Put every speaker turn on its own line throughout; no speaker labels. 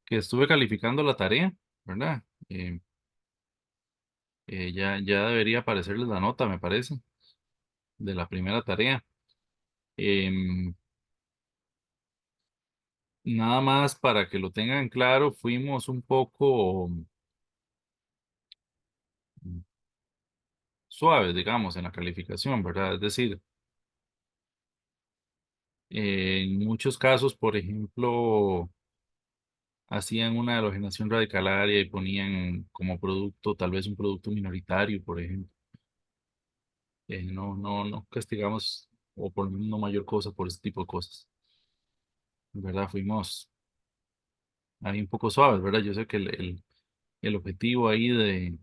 que estuve calificando la tarea, ¿verdad? Ya debería aparecerles la nota, me parece, de la primera tarea. Em, Nada más para que lo tengan claro, fuimos un poco suaves, digamos, en la calificación, ¿verdad? Es decir, en muchos casos, por ejemplo, hacían una halogenación radicalaria y ponían como producto, tal vez un producto minoritario, por ejemplo. No castigamos o por no mayor cosa por ese tipo de cosas, ¿verdad? Fuimos ahí un poco suaves, ¿verdad? Yo sé que el objetivo ahí de,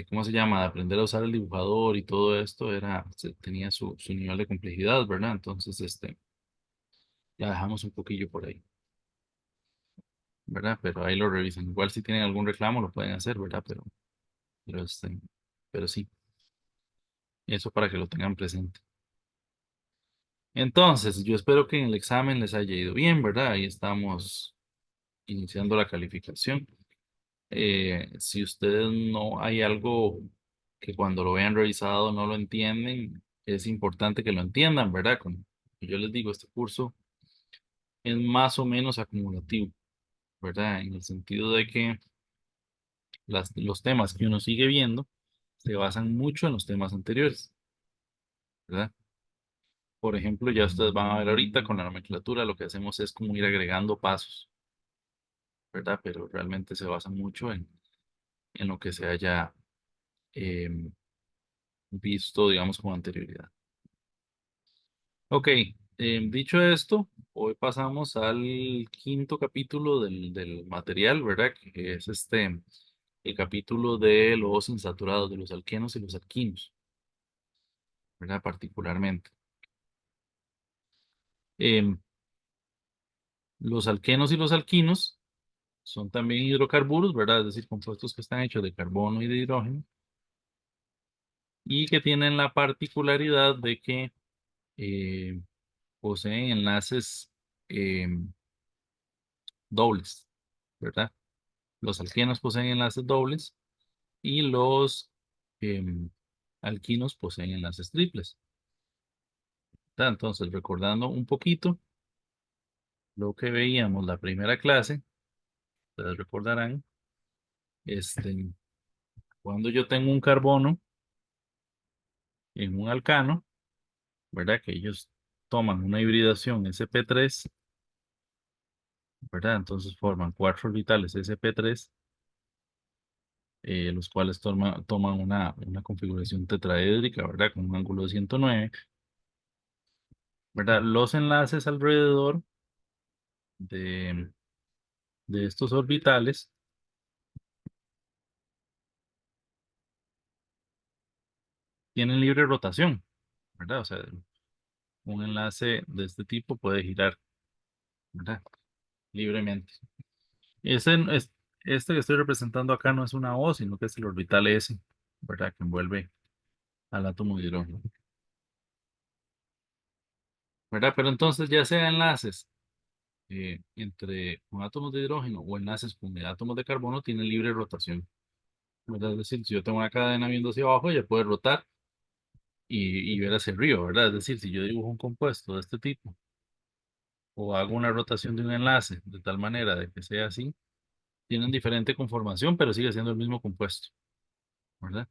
¿cómo se llama? De aprender a usar el dibujador y todo esto tenía su nivel de complejidad, ¿verdad? Entonces, la dejamos un poquillo por ahí, ¿verdad? Pero ahí lo revisan. Igual si tienen algún reclamo lo pueden hacer, ¿verdad? Pero, pero sí, eso para que lo tengan presente. Entonces, yo espero que en el examen les haya ido bien, ¿verdad? Ahí estamos iniciando la calificación. Si ustedes no hay algo que cuando lo vean revisado no lo entienden, es importante que lo entiendan, ¿verdad? Como yo les digo, este curso es más o menos acumulativo, ¿verdad? En el sentido de que los temas que uno sigue viendo se basan mucho en los temas anteriores, ¿verdad? Por ejemplo, ya ustedes van a ver ahorita con la nomenclatura, lo que hacemos es como ir agregando pasos, ¿verdad? Pero realmente se basa mucho en lo que se haya em, visto, digamos, con anterioridad. Ok, dicho esto, hoy pasamos al quinto capítulo del material, ¿verdad? Que es el capítulo de los insaturados, de los alquenos y los alquinos, ¿verdad? Particularmente. Em, los alquenos y los alquinos son también hidrocarburos, ¿verdad? Es decir, compuestos que están hechos de carbono y de hidrógeno y que tienen la particularidad de que eh, poseen enlaces dobles, ¿verdad? Los alquenos poseen enlaces dobles y los em, alquinos poseen enlaces triples, ¿verdad? Entonces, recordando un poquito lo que veíamos la primera clase, ustedes recordarán, este, cuando yo tengo un carbono en un alcano, ¿verdad? Que ellos toman una hibridación sp3, ¿verdad? Entonces forman cuatro orbitales sp3, los cuales toman una configuración tetraédrica, ¿verdad? Con un ángulo de 109, ¿verdad? Los enlaces alrededor de, de estos orbitales tienen libre rotación, ¿verdad? O sea, un enlace de este tipo puede girar, ¿verdad? Libremente. Este que estoy representando acá no es una O, sino que es el orbital S, ¿verdad? Que envuelve al átomo de hidrógeno, ¿verdad? Pero entonces ya sea enlaces entre con átomos de hidrógeno o enlaces con átomos de carbono, tienen libre rotación, ¿verdad? Es decir, si yo tengo una cadena viendo hacia abajo, ella puede rotar y ver hacia arriba, ¿verdad? Es decir, si yo dibujo un compuesto de este tipo o hago una rotación de un enlace de tal manera de que sea así, tienen diferente conformación, pero sigue siendo el mismo compuesto, ¿verdad?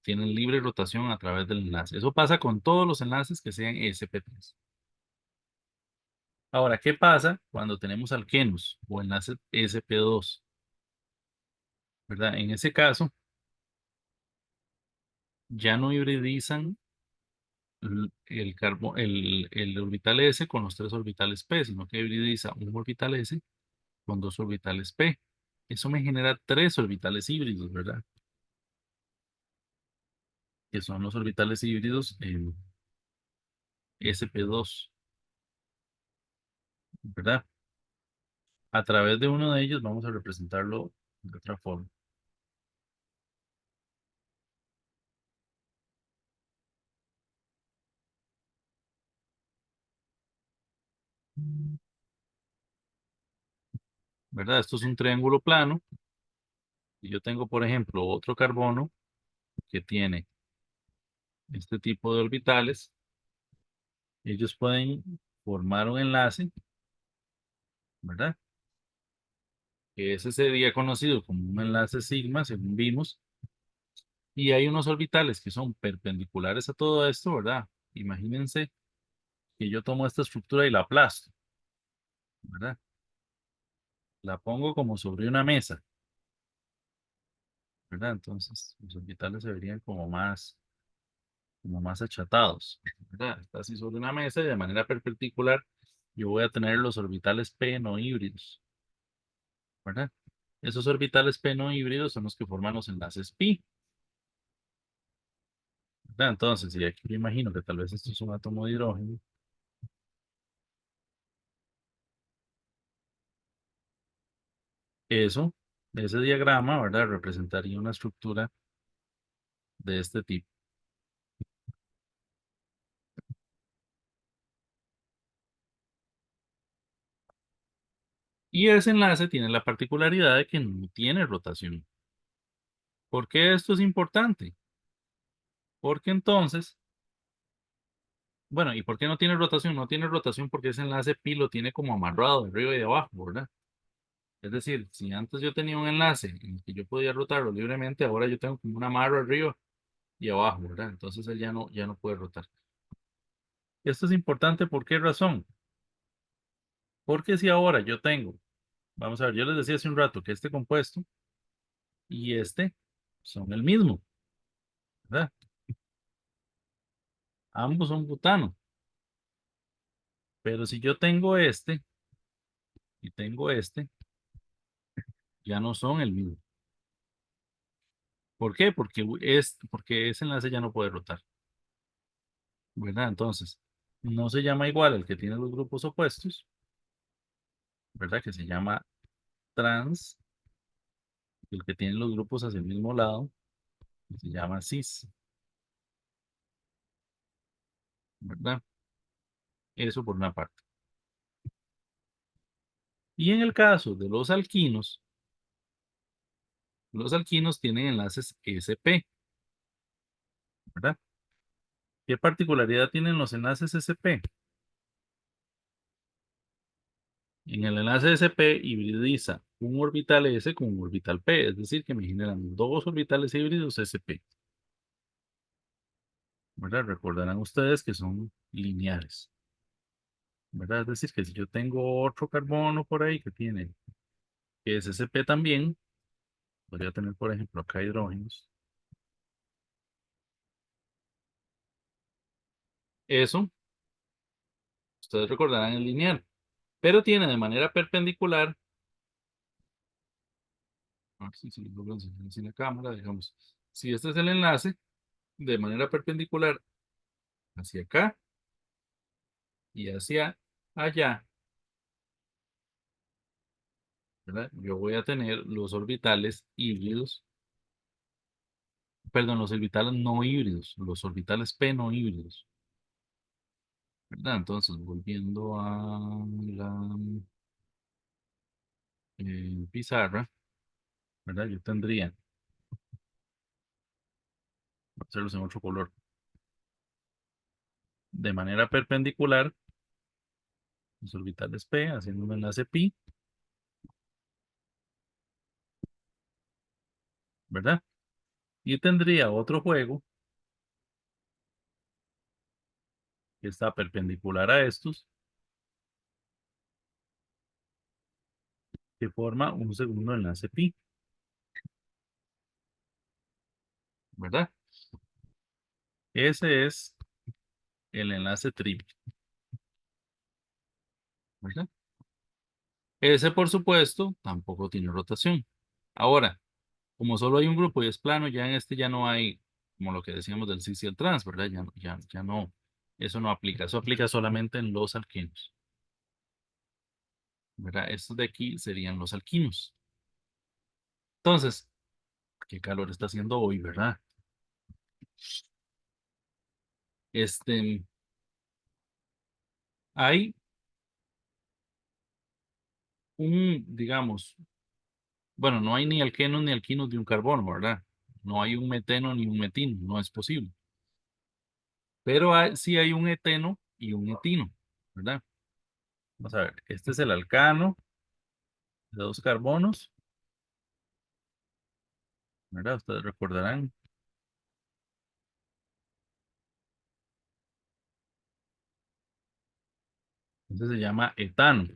Tienen libre rotación a través del enlace. Eso pasa con todos los enlaces que sean sp3. Ahora, ¿qué pasa cuando tenemos alquenos o enlaces sp2? ¿Verdad? En ese caso, ya no hibridizan el orbital s con los tres orbitales p, sino que hibridiza un orbital s con dos orbitales p. Eso me genera tres orbitales híbridos, ¿verdad? Que son los orbitales híbridos en sp2, ¿verdad? A través de uno de ellos vamos a representarlo de otra forma. ¿verdad? Esto es un triángulo plano. Y yo tengo, por ejemplo, otro carbono que tiene este tipo de orbitales. Ellos pueden formar un enlace, ¿verdad? Que ese sería conocido como un enlace sigma, según vimos. Y hay unos orbitales que son perpendiculares a todo esto, ¿verdad? Imagínense que yo tomo esta estructura y la aplasto, ¿verdad? La pongo como sobre una mesa, ¿verdad? Entonces los orbitales se verían como más achatados, ¿verdad? Está así sobre una mesa y de manera perpendicular yo voy a tener los orbitales p no híbridos, ¿verdad? Esos orbitales p no híbridos son los que forman los enlaces pi, ¿verdad? Entonces, si aquí yo imagino que tal vez esto es un átomo de hidrógeno, eso, ese diagrama, ¿verdad? Representaría una estructura de este tipo. Y ese enlace tiene la particularidad de que no tiene rotación. ¿Por qué esto es importante? Porque entonces, bueno, ¿y por qué no tiene rotación? No tiene rotación porque ese enlace pi lo tiene como amarrado de arriba y de abajo, ¿verdad? Es decir, si antes yo tenía un enlace en el que yo podía rotarlo libremente, ahora yo tengo como un amarro arriba y abajo, ¿verdad? Entonces él ya no puede rotar. Esto es importante, ¿por qué razón? Porque si ahora yo tengo, vamos a ver, yo les decía hace un rato que este compuesto y este son el mismo, ¿verdad? Ambos son butano. Pero si yo tengo este y tengo este, ya no son el mismo. ¿Por qué? Porque ese enlace ya no puede rotar, ¿verdad? Entonces, no se llama igual el que tiene los grupos opuestos, ¿verdad? Que se llama trans, el que tiene los grupos hacia el mismo lado, que se llama cis, ¿verdad? Eso por una parte. Y en el caso de los alquinos tienen enlaces sp, ¿verdad? ¿Qué particularidad tienen los enlaces sp? En el enlace sp hibridiza un orbital s con un orbital p, es decir, que me generan dos orbitales híbridos sp, ¿verdad? Recordarán ustedes que son lineares, ¿verdad? Es decir, que si yo tengo otro carbono por ahí que es sp también, podría tener, por ejemplo, acá hidrógenos. Eso, ustedes recordarán el lineal, pero tiene de manera perpendicular, a ver si lo logro enseñar así en la cámara, digamos, si este es el enlace, de manera perpendicular hacia acá y hacia allá, ¿verdad? Yo voy a tener los orbitales híbridos, perdón, los orbitales no híbridos, los orbitales p no híbridos, ¿verdad? Entonces, volviendo a la pizarra, ¿verdad? Yo tendría, voy a hacerlos en otro color, de manera perpendicular, los orbitales p haciendo un enlace pi, ¿verdad? Y tendría otro juego que está perpendicular a estos, que forma un segundo enlace pi, ¿verdad? Ese es el enlace triple, ¿verdad? Ese, por supuesto, tampoco tiene rotación. Ahora, como solo hay un grupo y es plano, ya en este ya no hay, como lo que decíamos del cis y el trans, ¿verdad? Ya no, eso no aplica. Eso aplica solamente en los alquenos, ¿verdad? Estos de aquí serían los alquinos. Entonces, qué calor está haciendo hoy, ¿verdad? Este, hay digamos, bueno, no hay ni alquenos ni alquinos de un carbono, ¿verdad? No hay un meteno ni un metino, no es posible. Pero sí hay un eteno y un etino, ¿verdad? Vamos a ver, este es el alcano de dos carbonos, ¿verdad? Ustedes recordarán, este se llama etano,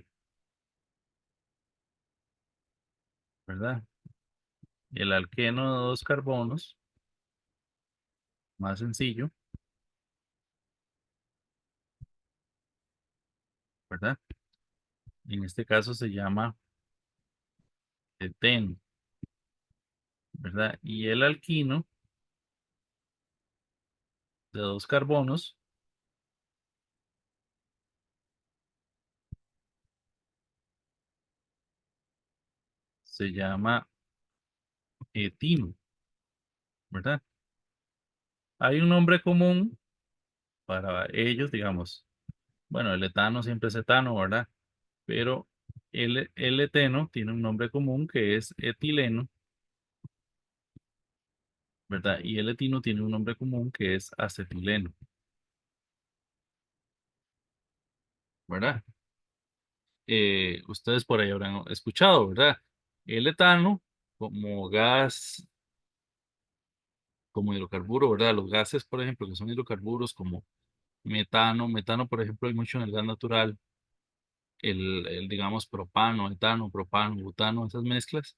¿verdad? El alqueno de dos carbonos, más sencillo, ¿verdad? En este caso se llama eteno, ¿verdad? Y el alquino de dos carbonos se llama etino, ¿verdad? Hay un nombre común para ellos, digamos, bueno, el etano siempre es etano, ¿verdad? Pero el eteno tiene un nombre común que es etileno, ¿verdad? Y el etino tiene un nombre común que es acetileno, ¿verdad? Ustedes por ahí habrán escuchado, ¿verdad? El etano como gas, como hidrocarburo, ¿verdad? Los gases, por ejemplo, que son hidrocarburos como metano, por ejemplo, hay mucho en el gas natural, digamos, propano, butano, esas mezclas,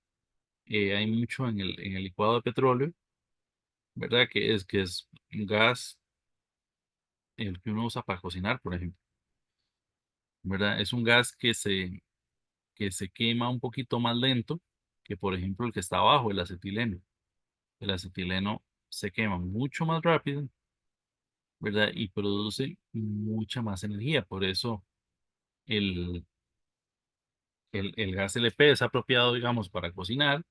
hay mucho en el licuado de petróleo, ¿verdad? Que es un gas, el que uno usa para cocinar, por ejemplo, ¿verdad? Es un gas que se quema un poquito más lento que, por ejemplo, el que está abajo, el acetileno. El acetileno se quema mucho más rápido, ¿verdad? Y produce mucha más energía. Por eso el, el gas LP es apropiado, digamos, para cocinar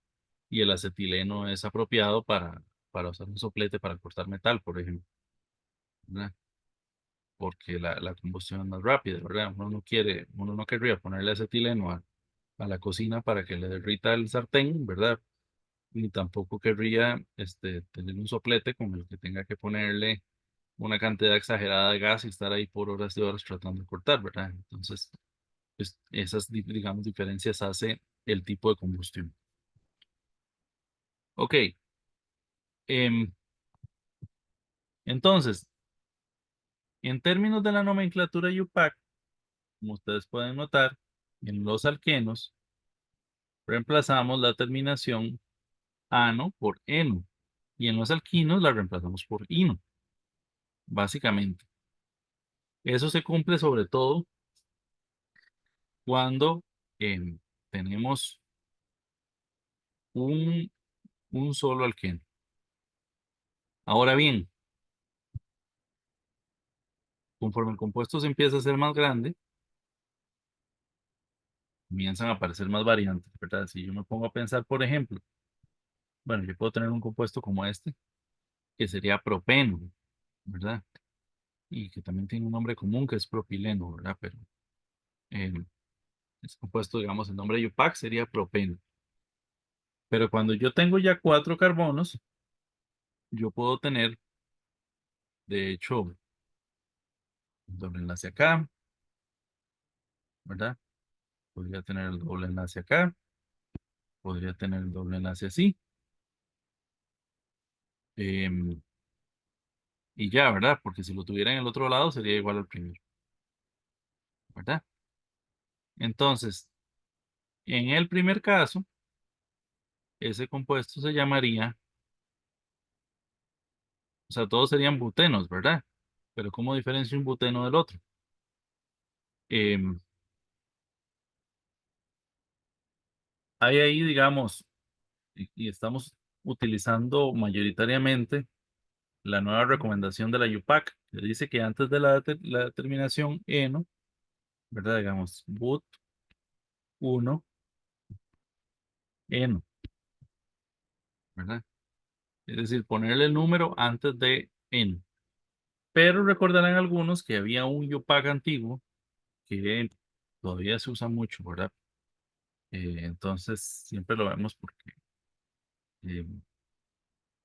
y el acetileno es apropiado para usar un soplete para cortar metal, por ejemplo, ¿verdad? Porque la combustión es más rápida, ¿verdad? Uno no querría ponerle acetileno a la cocina para que le derrita el sartén, ¿verdad? Ni tampoco querría tener un soplete con el que tenga que ponerle una cantidad exagerada de gas y estar ahí por horas y horas tratando de cortar, ¿verdad? Entonces, pues, esas, digamos, diferencias hace el tipo de combustión. Ok, em, entonces, en términos de la nomenclatura UPAC, como ustedes pueden notar, en los alquenos reemplazamos la terminación ano por eno y en los alquinos la reemplazamos por ino, básicamente. Eso se cumple sobre todo cuando em, tenemos un, un solo alqueno. Ahora bien, conforme el compuesto se empieza a hacer más grande, comienzan a aparecer más variantes, ¿verdad? Si yo me pongo a pensar, por ejemplo, bueno, yo puedo tener un compuesto como este, que sería propeno, ¿verdad? Y que también tiene un nombre común que es propileno, ¿verdad? Pero eh, ese compuesto, digamos, el nombre de IUPAC sería propeno. Pero cuando yo tengo ya cuatro carbonos, yo puedo tener, de hecho, un doble enlace acá, ¿verdad? Podría tener el doble enlace acá, podría tener el doble enlace así, em, y ya, ¿verdad? Porque si lo tuviera en el otro lado sería igual al primero, ¿verdad? Entonces, en el primer caso, ese compuesto se llamaría, o sea, todos serían butenos, ¿verdad? Pero ¿cómo diferencio un buteno del otro? Em, Hay ahí, digamos, y estamos utilizando mayoritariamente la nueva recomendación de la UPAC, que dice que antes de la determinación eno, ¿verdad? Digamos, but 1 eno, ¿verdad? Es decir, ponerle el número antes de eno. Pero recordarán algunos que había un UPAC antiguo que todavía se usa mucho, ¿verdad? Entonces, siempre lo vemos porque eh,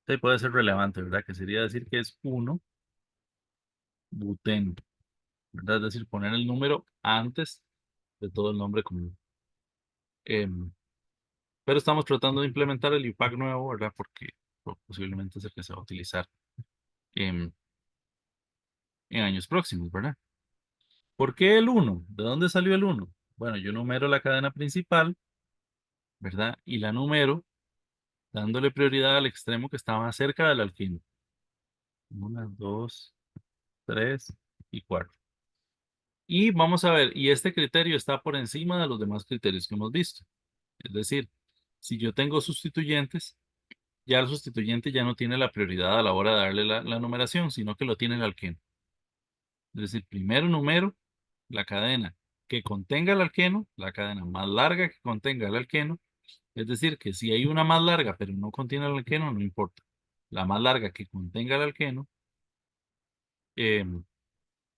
sí, puede ser relevante, ¿verdad? Que sería decir que es 1-buteno, ¿verdad? Es decir, poner el número antes de todo el nombre común. Em, pero estamos tratando de implementar el IUPAC nuevo, ¿verdad? Porque posiblemente es el que se va a utilizar em, en años próximos, ¿verdad? ¿Por qué el 1? ¿De dónde salió el 1? Bueno, yo numero la cadena principal, ¿verdad? Y la numero dándole prioridad al extremo que está más cerca del alquino. 1, 2, 3 y 4. Y vamos a ver, y este criterio está por encima de los demás criterios que hemos visto. Es decir, si yo tengo sustituyentes, ya el sustituyente ya no tiene la prioridad a la hora de darle la numeración, sino que lo tiene el alqueno. Es decir, primero numero la cadena que contenga el alqueno, la cadena más larga que contenga el alqueno. Es decir, que si hay una más larga pero no contiene el alqueno, no importa. La más larga que contenga el alqueno, em,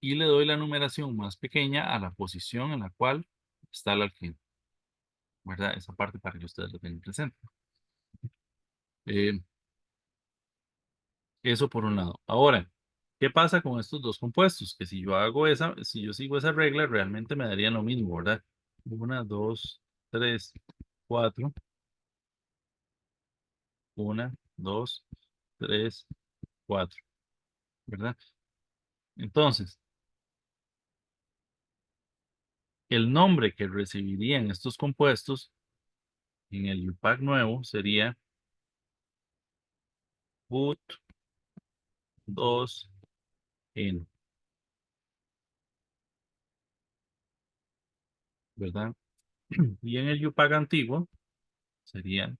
y le doy la numeración más pequeña a la posición en la cual está el alqueno, ¿verdad? Esa parte para que ustedes lo tengan presente. Eh, Eso por un lado. Ahora, ¿qué pasa con estos dos compuestos? Que si yo sigo esa regla, realmente me darían lo mismo, ¿verdad? 1, 2, 3, 4. 1, 2, 3, 4, ¿verdad? Entonces, el nombre que recibirían estos compuestos en el UPAC nuevo sería BUT2N, ¿verdad? Y en el UPAC antiguo sería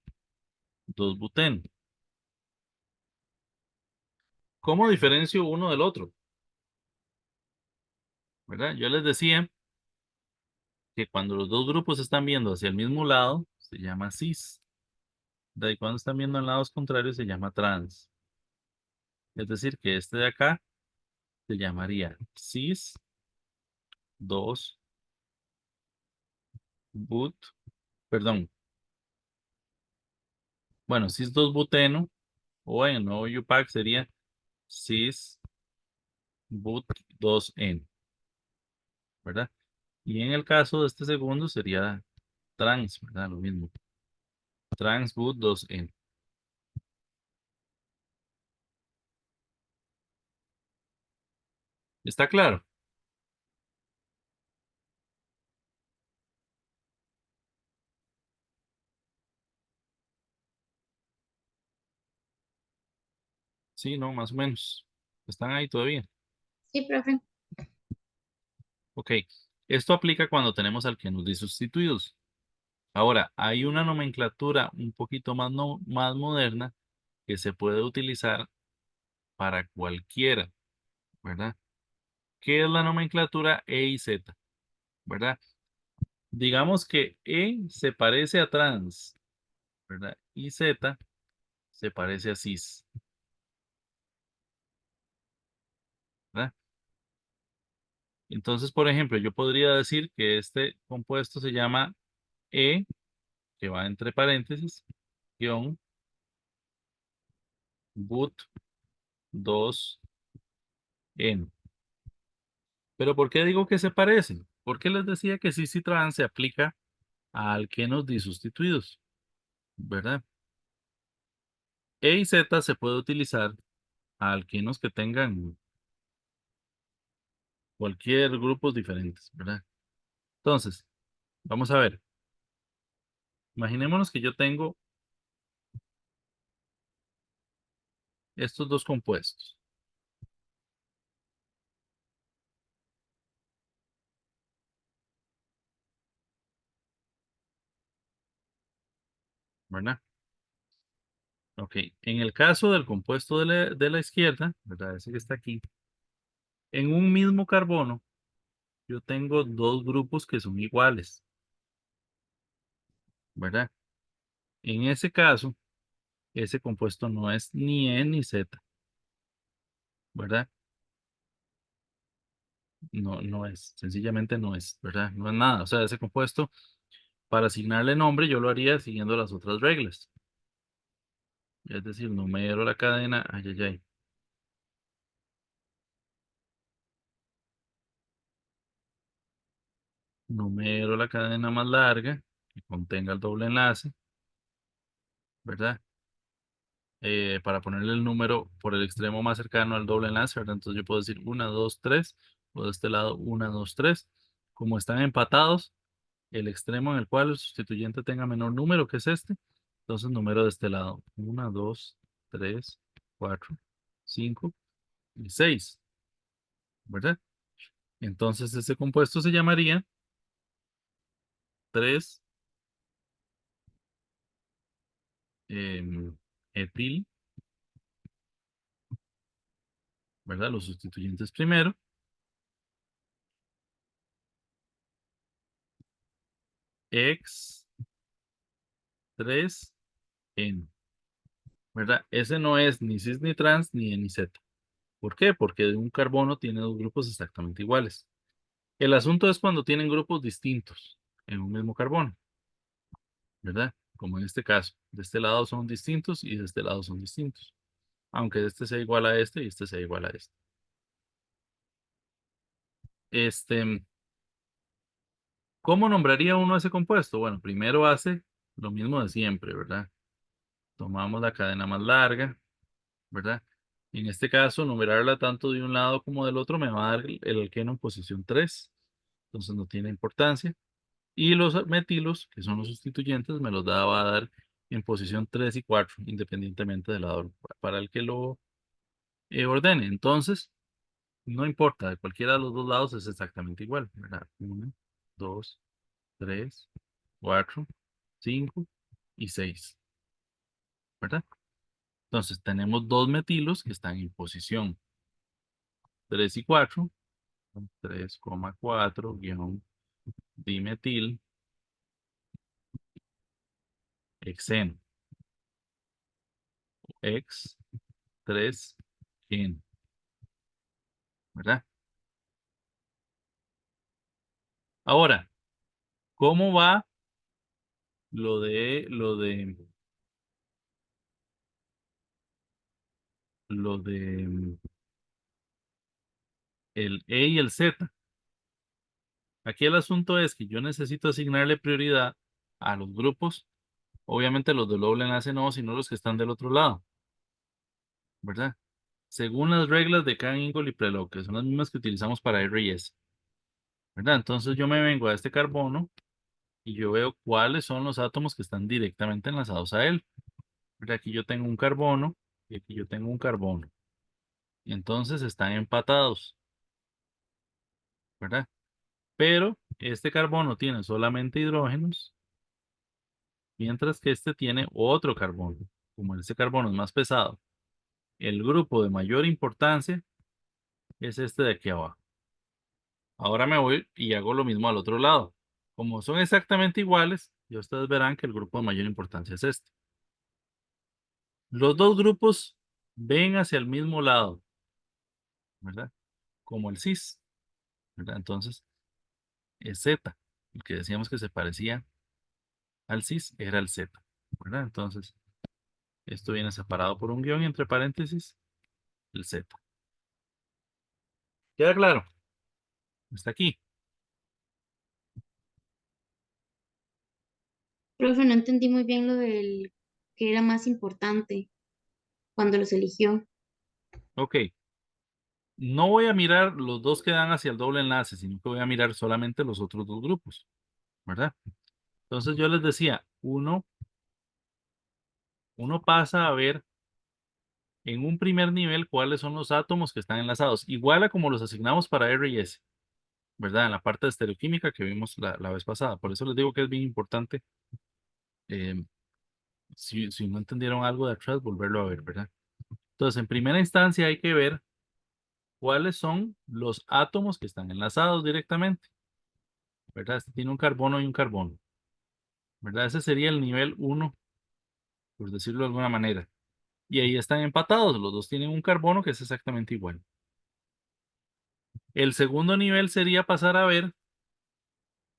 2-buteno. ¿Cómo diferencio uno del otro? ¿Verdad? Yo les decía que cuando los dos grupos están viendo hacia el mismo lado, se llama cis. ¿Verdad? Y cuando están viendo en lados contrarios, se llama trans. Es decir, que este de acá se llamaría cis 2 but, perdón, bueno, cis 2 buteno, o en el nuevo UPAC sería cis but 2N, ¿verdad? Y en el caso de este segundo sería trans, ¿verdad? Lo mismo, trans but 2N. ¿Está claro? Sí, no, más o menos. ¿Están ahí todavía?
Sí, profe.
Ok. Esto aplica cuando tenemos alquenos disustituidos. Ahora, hay una nomenclatura un poquito más, más moderna que se puede utilizar para cualquiera, ¿verdad? ¿Qué es la nomenclatura E y Z? ¿Verdad? Digamos que E se parece a trans, ¿verdad? Y Z se parece a cis, ¿verdad? Entonces, por ejemplo, yo podría decir que este compuesto se llama E, que va entre paréntesis, guión, but 2N. Pero ¿por qué digo que se parecen? Porque les decía que cis y trans se aplica a alquenos disustituidos, ¿verdad? E y Z se puede utilizar a alquenos que tengan cualquier grupos diferentes, ¿verdad? Entonces, vamos a ver. Imaginémonos que yo tengo estos dos compuestos, ¿verdad? Ok, en el caso del compuesto de la izquierda, ¿verdad? Ese que está aquí, en un mismo carbono, yo tengo dos grupos que son iguales, ¿verdad? En ese caso, ese compuesto no es ni E ni Z, ¿verdad? No, no es, sencillamente no es, ¿verdad? No es nada. O sea, ese compuesto Para asignarle nombre, yo lo haría siguiendo las otras reglas. Es decir, numero la cadena, ay, ay, ay. Numero la cadena más larga que contenga el doble enlace, ¿verdad? Para ponerle el número por el extremo más cercano al doble enlace, ¿verdad? Entonces yo puedo decir 1, 2, 3, o de este lado 1, 2, 3. Como están empatados, el extremo en el cual el sustituyente tenga menor número, que es este, entonces número de este lado, 1, 2, 3, 4, 5 y 6, ¿verdad? Entonces este compuesto se llamaría 3 etil, ¿verdad? Los sustituyentes primero, X 3 N, ¿verdad? Ese no es ni cis ni trans ni N ni Z. ¿Por qué? Porque un carbono tiene dos grupos exactamente iguales. El asunto es cuando tienen grupos distintos en un mismo carbono, ¿verdad? Como en este caso, de este lado son distintos y de este lado son distintos. Aunque este sea igual a este y este sea igual a este. Este, ¿Cómo nombraría uno ese compuesto? Bueno, primero hace lo mismo de siempre, ¿verdad? Tomamos la cadena más larga, ¿verdad? En este caso, numerarla tanto de un lado como del otro me va a dar el alqueno en posición 3. Entonces no tiene importancia. Y los metilos, que son los sustituyentes, me los va a dar en posición 3 y 4, independientemente del lado para el que lo ordene. Entonces, no importa, de cualquiera de los dos lados es exactamente igual, ¿verdad? 1, 2, 3, 4, 5 y 6, ¿verdad? Entonces, tenemos dos metilos que están en posición 3 y 4, 3,4 guión dimetil hexeno, X 3 gen, ¿verdad? Ahora, ¿cómo va lo de el E y el Z? Aquí el asunto es que yo necesito asignarle prioridad a los grupos, obviamente los del doble enlace no, sino los que están del otro lado, ¿verdad? Según las reglas de Kahn, Ingold y Prelog, que son las mismas que utilizamos para R y S, ¿verdad? Entonces yo me vengo a este carbono y yo veo cuáles son los átomos que están directamente enlazados a él. ¿Verdad? Aquí yo tengo un carbono y aquí yo tengo un carbono. Y entonces están empatados, ¿verdad? Pero este carbono tiene solamente hidrógenos, mientras que este tiene otro carbono. Como este carbono es más pesado, el grupo de mayor importancia es este de aquí abajo. Ahora me voy y hago lo mismo al otro lado. Como son exactamente iguales, ya ustedes verán que el grupo de mayor importancia es este. Los dos grupos ven hacia el mismo lado, ¿verdad? Como el cis, ¿verdad? Entonces es Z. El que decíamos que se parecía al cis era el Z, ¿verdad? Entonces esto viene separado por un guión y entre paréntesis el Z. ¿Queda claro? Está aquí.
Profe, no entendí muy bien lo del que era más importante cuando los eligió.
Ok. No voy a mirar los dos que dan hacia el doble enlace, sino que voy a mirar solamente los otros dos grupos, ¿verdad? Entonces yo les decía, uno pasa a ver en un primer nivel cuáles son los átomos que están enlazados, igual a como los asignamos para R y S, ¿verdad? En la parte de estereoquímica que vimos la vez pasada. Por eso les digo que es bien importante, eh, si no entendieron algo de atrás, volverlo a ver, ¿verdad? Entonces, en primera instancia hay que ver cuáles son los átomos que están enlazados directamente, ¿verdad? Este tiene un carbono y un carbono, ¿verdad? Ese sería el nivel uno, por decirlo de alguna manera. Y ahí están empatados, los dos tienen un carbono que es exactamente igual. El segundo nivel sería pasar a ver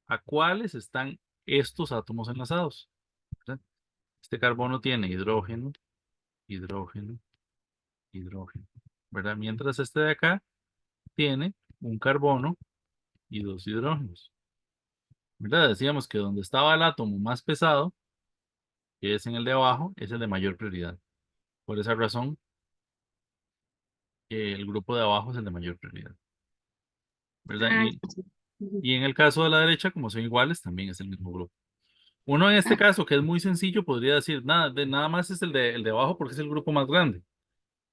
a cuáles están estos átomos enlazados, ¿verdad? Este carbono tiene hidrógeno, hidrógeno, hidrógeno, ¿verdad? Mientras este de acá tiene un carbono y dos hidrógenos, ¿verdad? Decíamos que donde estaba el átomo más pesado, que es en el de abajo, es el de mayor prioridad. Por esa razón, el grupo de abajo es el de mayor prioridad, ¿verdad?
Ah, sí. Ujú.
Y en el caso de la derecha, como son iguales, también es el mismo grupo. Uno en este
Ah,
caso, que es muy sencillo, podría decir, nada más es el de abajo porque es el grupo más grande,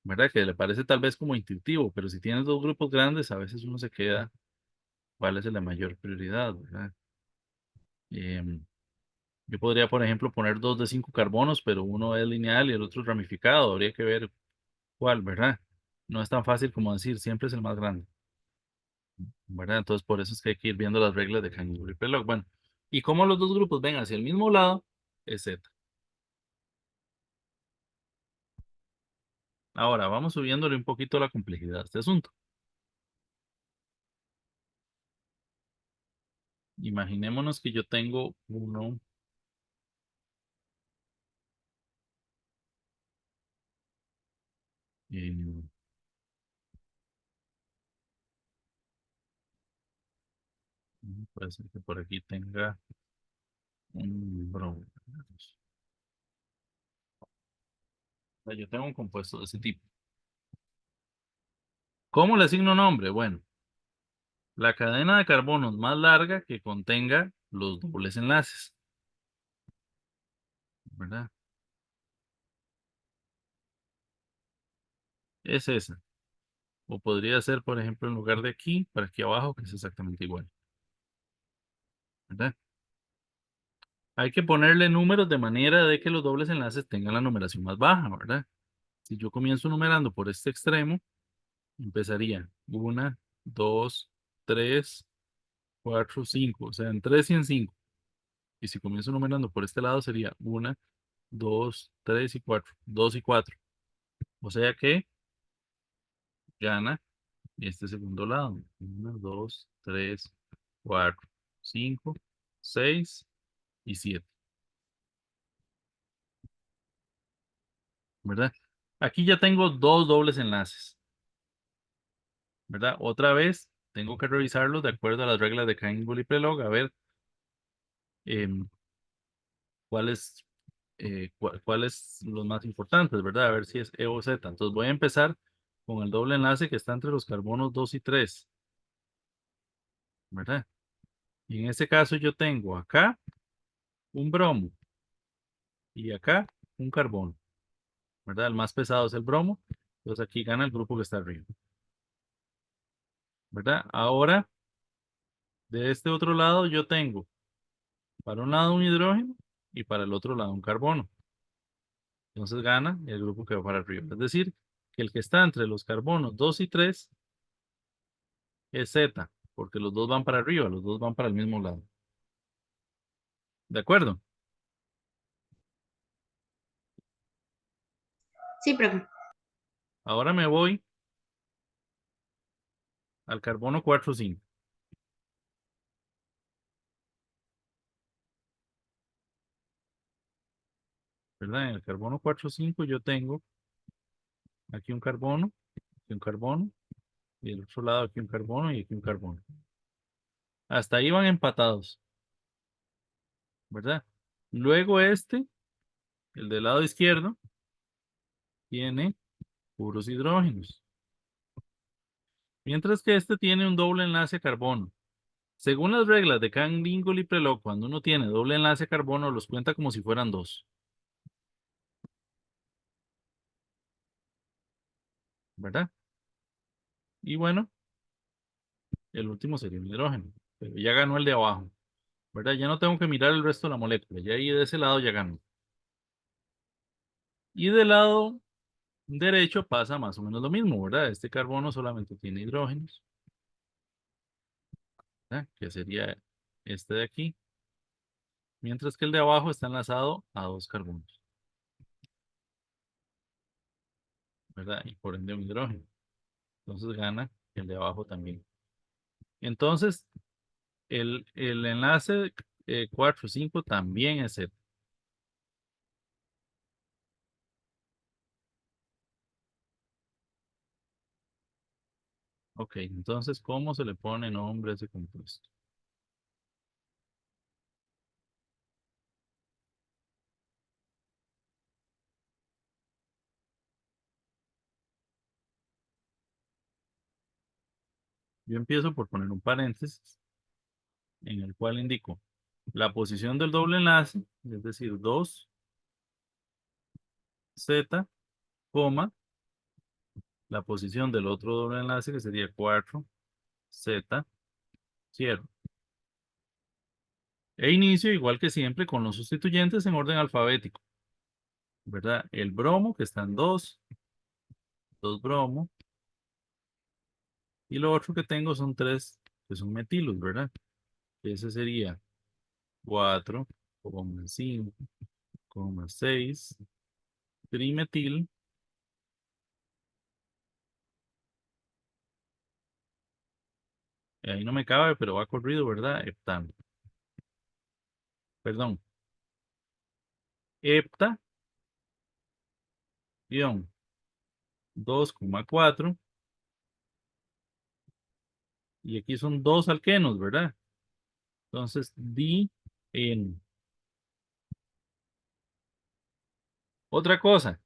¿verdad? Que le parece tal vez como intuitivo, pero si tienes dos grupos grandes, a veces uno se queda, ¿cuál es el de mayor prioridad, verdad? Em, yo podría, por ejemplo, poner dos de 5 carbonos, pero uno es lineal y el otro es ramificado. Habría que ver cuál, ¿verdad? No es tan fácil como decir, siempre es el más grande, ¿verdad? Entonces, por eso es que hay que ir viendo las reglas de Canning y Kellogg. Bueno, y como los dos grupos ven hacia el mismo lado, es Z. Ahora, vamos subiéndole un poquito la complejidad a este asunto. Imaginémonos que yo tengo uno, eh, puede ser que por aquí tenga un bromo. Yo tengo un compuesto de ese tipo. ¿Cómo le asigno nombre? Bueno, la cadena de carbonos más larga que contenga los dobles enlaces, ¿verdad? Es esa. O podría ser, por ejemplo, en lugar de aquí, para aquí abajo, que es exactamente igual, ¿verdad? Hay que ponerle números de manera de que los dobles enlaces tengan la numeración más baja, ¿verdad? Si yo comienzo numerando por este extremo, empezaría 1, 2, 3, 4, 5, o sea, en 3 y en 5. Y si comienzo numerando por este lado sería 1, 2, 3 y 4, 2 y 4. O sea que gana este segundo lado. 1, 2, 3, 4, 5, 6 y 7, ¿verdad? Aquí ya tengo dos dobles enlaces, ¿verdad? Otra vez tengo que revisarlos de acuerdo a las reglas de Canning y Prelog, a ver em, cuáles cuáles los más importantes, ¿verdad? A ver si es E o Z. Entonces voy a empezar con el doble enlace que está entre los carbonos 2 y 3, ¿verdad? Y en este caso yo tengo acá un bromo y acá un carbono, ¿verdad? El más pesado es el bromo, entonces aquí gana el grupo que está arriba, ¿verdad? Ahora, de este otro lado yo tengo para un lado un hidrógeno y para el otro lado un carbono. Entonces gana el grupo que va para arriba. Es decir, que el que está entre los carbonos 2 y 3 es Z, porque los dos van para arriba, los dos van para el mismo lado. ¿De acuerdo?
sí, profe.
Ahora me voy al carbono 4,5, ¿verdad? En el carbono 4,5 yo tengo aquí un carbono, y del otro lado aquí un carbono y aquí un carbono. Hasta ahí van empatados, ¿verdad? Luego este, el del lado izquierdo, tiene puros hidrógenos, mientras que este tiene un doble enlace a carbono. Según las reglas de Canning y Prelog, cuando uno tiene doble enlace a carbono, los cuenta como si fueran dos, ¿verdad? Y bueno, el último sería un hidrógeno, pero ya ganó el de abajo, ¿verdad? Ya no tengo que mirar el resto de la molécula, ya ahí de ese lado ya ganó. Y del lado derecho pasa más o menos lo mismo, ¿verdad? Este carbono solamente tiene hidrógenos, ¿verdad? Que sería este de aquí, mientras que el de abajo está enlazado a dos carbonos, ¿verdad? Y por ende un hidrógeno. Entonces gana el de abajo también. Entonces, el enlace 4, 5 también es Z. Ok, entonces, ¿cómo se le pone nombre a ese compuesto? Yo empiezo por poner un paréntesis en el cual indico la posición del doble enlace, es decir, 2Z, coma, la posición del otro doble enlace que sería 4Z, cierro. E inicio igual que siempre con los sustituyentes en orden alfabético, ¿verdad? El bromo que está en 2 bromo, y lo otro que tengo son 3 que son metilos, ¿verdad? Ese sería 4,5,6 trimetil, ahí no me cabe, pero va corrido, ¿verdad? Heptano. Perdón, hepta, guión, 2,4, y aquí son 2 alquenos, ¿verdad? Entonces, di-eno. Otra cosa,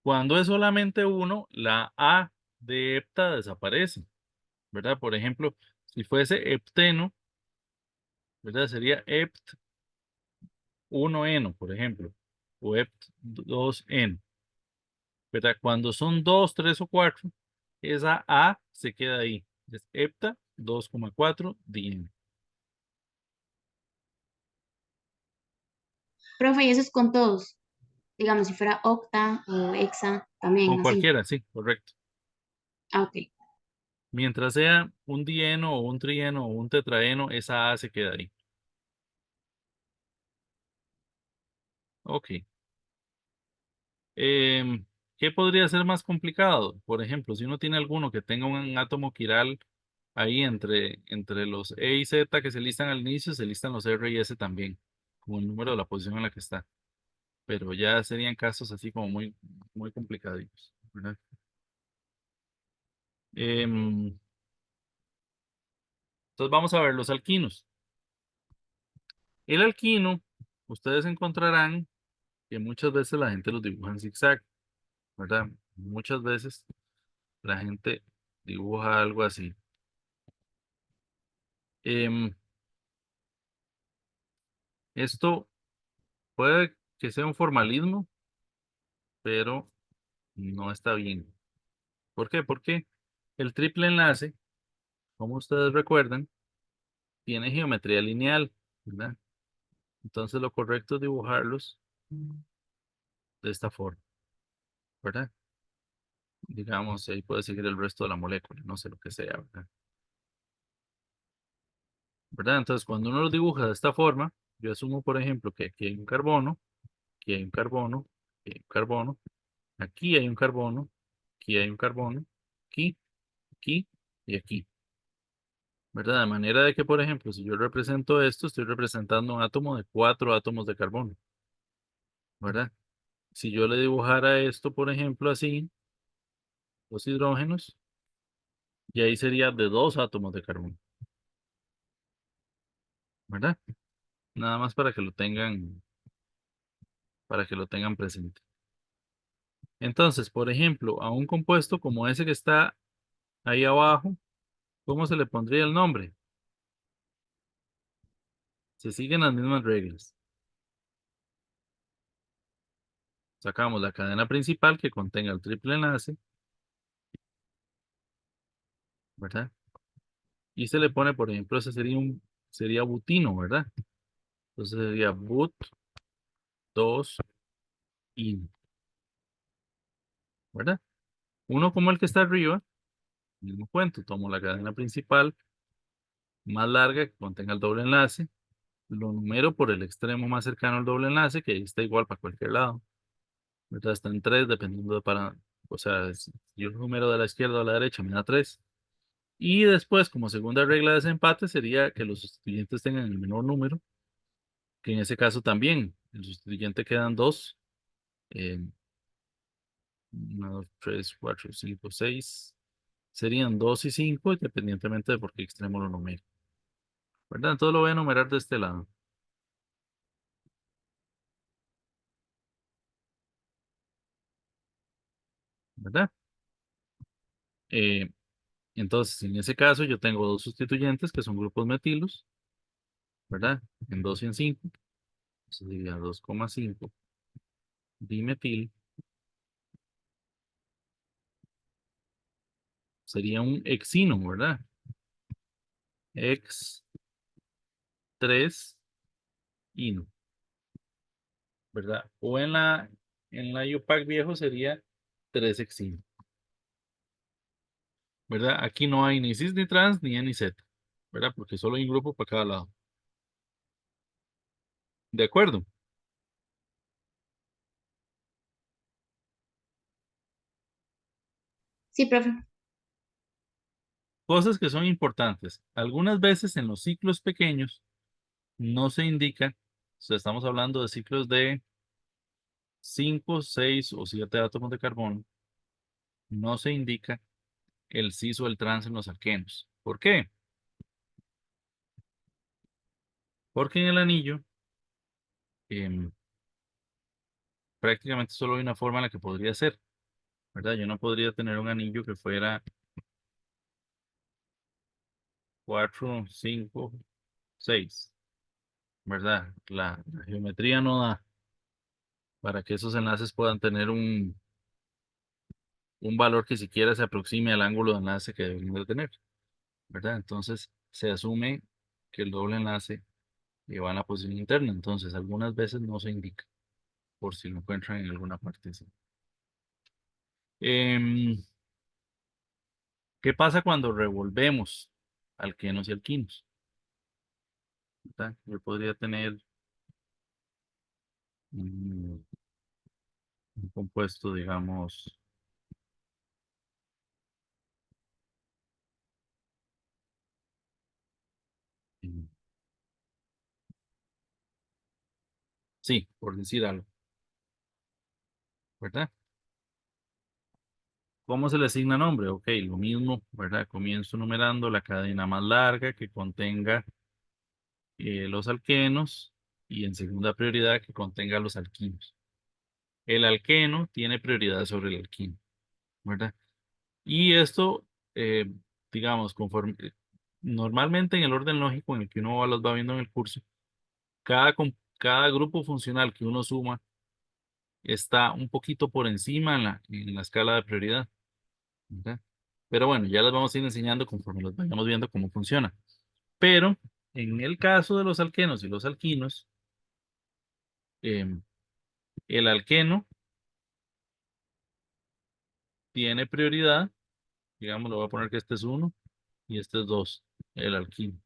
cuando es solamente uno, la A de hepta desaparece, ¿verdad? Por ejemplo, si fuese hepteno, ¿verdad? Sería hept 1-eno, por ejemplo, o hept 2-eno, ¿verdad? Cuando son 2, 3 o 4, esa A se queda ahí. Es hepta 2,4 dieno.
Profe, y eso es con todos. Digamos, si fuera octa o hexa,
Con
también así.
cualquiera, sí, correcto.
Ah, ok.
Mientras sea un dieno o un trieno o un tetraeno, esa A se queda ahí. Ok. Em, ¿Qué podría ser más complicado? Por ejemplo, si uno tiene alguno que tenga un átomo quiral ahí entre los E y Z que se listan al inicio, se listan los R y S también, como el número de la posición en la que está. Pero ya serían casos así como muy, muy complicaditos, ¿verdad? Em, entonces vamos a ver los alquinos. El alquino, ustedes encontrarán que muchas veces la gente los dibuja en zigzag, ¿verdad? Muchas veces la gente dibuja algo así. Em, Esto puede que sea un formalismo, pero no está bien. ¿Por qué? Porque el triple enlace, como ustedes recuerdan, tiene geometría lineal, ¿verdad? Entonces lo correcto es dibujarlos de esta forma, ¿verdad? Digamos, ahí puede seguir el resto de la molécula, no sé lo que sea, ¿verdad? ¿Verdad? Entonces, cuando uno lo dibuja de esta forma, yo asumo, por ejemplo, que aquí hay un carbono, aquí hay un carbono, aquí hay un carbono, aquí hay un carbono, aquí hay un carbono, aquí, aquí y aquí. ¿Verdad? De manera de que, por ejemplo, si yo represento esto, estoy representando un átomo de 4 átomos de carbono, ¿verdad? Si yo le dibujara esto, por ejemplo, así, los hidrógenos, y ahí sería de 2 átomos de carbono, ¿verdad? Nada más para que lo tengan presente. Entonces, por ejemplo, a un compuesto como ese que está ahí abajo, ¿cómo se le pondría el nombre? Se siguen las mismas reglas. Sacamos la cadena principal que contenga el triple enlace, ¿verdad? Y se le pone, por ejemplo, ese sería butino, ¿verdad? Entonces sería but 2 in, ¿verdad? Uno como el que está arriba, mismo cuento, tomo la cadena principal más larga que contenga el doble enlace, lo numero por el extremo más cercano al doble enlace, que ahí está igual para cualquier lado, ¿verdad? Está en 3 dependiendo de o sea, si yo el número de la izquierda o a la derecha me da 3. Y después, como segunda regla de desempate, sería que los sustituyentes tengan el menor número, que en ese caso también el sustituyente quedan dos. 1, 2, 3, 4, 5, 6. Serían 2 y 5, independientemente de por qué extremo lo numere. ¿Verdad? Entonces lo voy a numerar de este lado. ¿Verdad? Eh, entonces, en ese caso, yo tengo dos sustituyentes que son grupos metilos, ¿verdad? En 2 y en 5. Sería 2,5 dimetil. Sería un hexino, ¿verdad? Hex 3 ino, ¿verdad? O en la IUPAC viejo sería 3 hexino, ¿verdad? Aquí no hay ni cis ni trans ni N ni Z, ¿verdad? Porque solo hay un grupo para cada lado. ¿De acuerdo?
Sí, profe.
Cosas que son importantes. Algunas veces en los ciclos pequeños no se indica, o sea, estamos hablando de ciclos de 5, 6 o 7 átomos de carbono, no se indica el cis o el trans en los alquenos. ¿Por qué? Porque en el anillo em, prácticamente solo hay una forma en la que podría ser, ¿verdad? Yo no podría tener un anillo que fuera 4, 5, 6, ¿verdad? La geometría no da para que esos enlaces puedan tener un valor que siquiera se aproxime al ángulo de enlace que deben de tener, ¿verdad? Entonces se asume que el doble enlace va en la posición interna, entonces algunas veces no se indica, por si lo encuentran en alguna parte. ¿Sí? Em, ¿Qué pasa cuando revolvemos alquenos y alquinos? ¿Verdad? Yo podría tener un, un compuesto, digamos, em, sí, por decir algo, ¿verdad? ¿Cómo se le asigna nombre? Ok, lo mismo, ¿verdad? Comienzo numerando la cadena más larga que contenga los alquenos y en segunda prioridad que contenga los alquinos. El alqueno tiene prioridad sobre el alquino, ¿verdad? Y esto, eh, digamos, conforme, normalmente en el orden lógico en el que uno los va viendo en el curso, cada grupo funcional que uno suma está un poquito por encima en la escala de prioridad, ¿verdad? Pero bueno, ya les vamos a ir enseñando conforme los vayamos viendo cómo funciona. Pero en el caso de los alquenos y los alquinos, em, el alqueno tiene prioridad, digamos, le voy a poner que este es uno y este es 2, el alquino.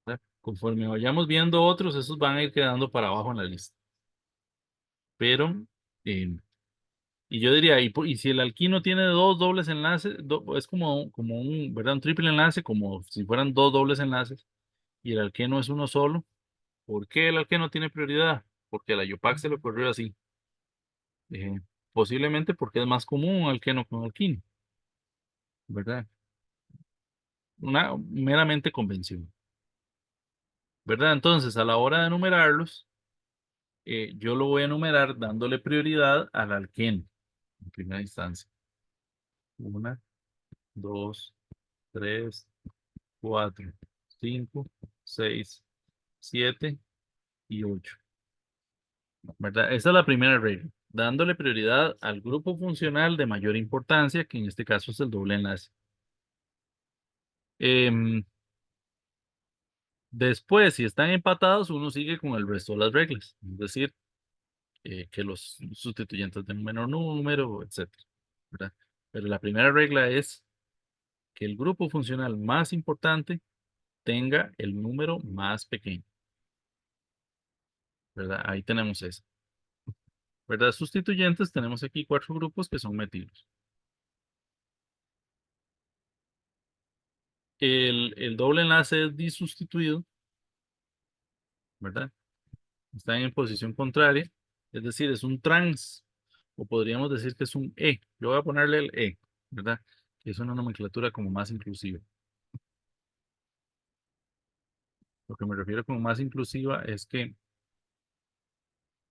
¿Verdad? Conforme vayamos viendo otros, esos van a ir quedando para abajo en la lista. Pero, eh, y yo diría, y si el alquino tiene dos dobles enlaces, es como un, ¿verdad? Un triple enlace, como si fueran dos dobles enlaces, y el alqueno es uno solo. ¿Por qué el alqueno tiene prioridad? Porque a la IUPAC se le ocurrió así. Eh, Posiblemente porque es más común un alqueno con alquino, ¿verdad? Una meramente convención, ¿verdad? Entonces, a la hora de enumerarlos, yo lo voy a enumerar dándole prioridad al alqueno en primera instancia. Una, dos, tres, cuatro, cinco, seis, siete y ocho, ¿verdad? Esa es la primera regla, dándole prioridad al grupo funcional de mayor importancia, que en este caso es el doble enlace. Em, Después, si están empatados, uno sigue con el resto de las reglas, es decir, que los sustituyentes den un menor número, etcétera, ¿verdad? Pero la primera regla es que el grupo funcional más importante tenga el número más pequeño, ¿verdad? Ahí tenemos eso, ¿verdad? Sustituyentes, tenemos aquí cuatro grupos que son metilos. El doble enlace es disustituido ¿verdad? Están en posición contraria, es decir, es un trans, o podríamos decir que es un E. Yo voy a ponerle el E, ¿verdad? Que es una nomenclatura como más inclusiva. Lo que me refiero como más inclusiva es que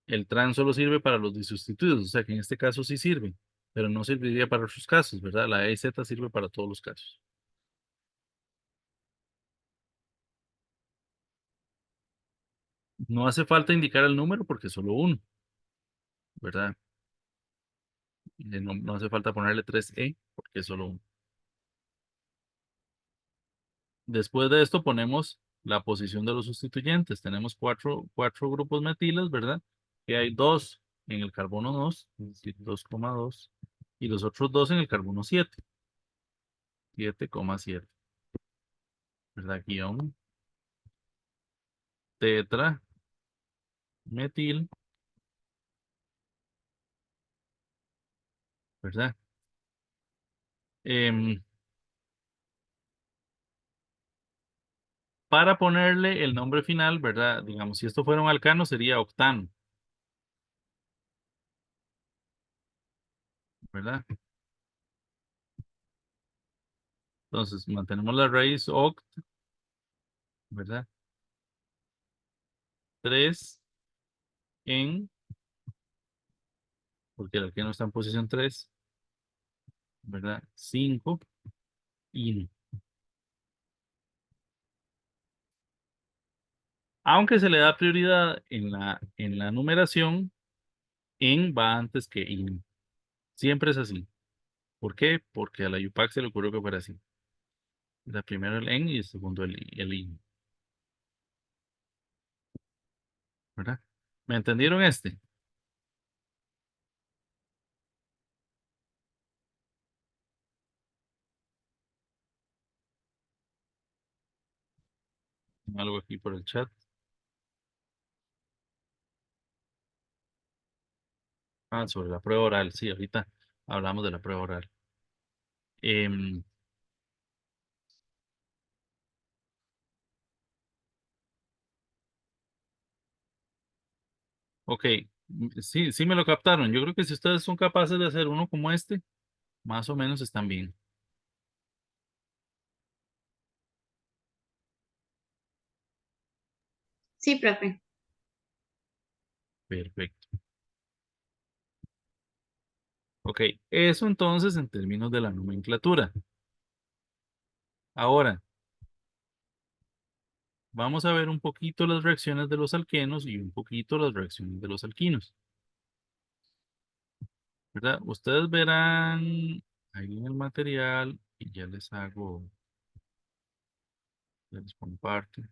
el trans solo sirve para los disustituidos, o sea que en este caso sí sirve, pero no serviría para otros casos, ¿verdad? La E y Z sirve para todos los casos. No hace falta indicar el número porque es solo uno, ¿verdad? No hace falta ponerle 3E porque es solo uno. Después de esto ponemos la posición de los sustituyentes. Tenemos cuatro grupos metiles, ¿verdad? Que hay dos en el carbono 2, es decir, 2,2, y los otros dos en el carbono 7, 7,7, ¿verdad? Guión tetra metil, ¿verdad? Em, para ponerle el nombre final, ¿verdad? Digamos, si esto fuera un alcano, sería octano, ¿verdad? Entonces, mantenemos la raíz oct, ¿verdad? 3 en, porque el alqueno está en posición 3, ¿verdad? 5 in. Aunque se le da prioridad en la numeración, en va antes que in. Siempre es así. ¿Por qué? Porque a la UPAC se le ocurrió que fuera así. La primero el en y el segundo el in, ¿verdad? ¿Me entendieron este? Algo aquí por el chat. Ah, sobre la prueba oral. Sí, ahorita hablamos de la prueba oral. Em, ok, sí, sí me lo captaron. Yo creo que si ustedes son capaces de hacer uno como este, más o menos están bien.
Sí, profe.
Perfecto. Ok, eso entonces en términos de la nomenclatura. Ahora, vamos a ver un poquito las reacciones de los alquenos y un poquito las reacciones de los alquinos, ¿verdad? Ustedes verán ahí en el material y ya les hago, ya les comparto,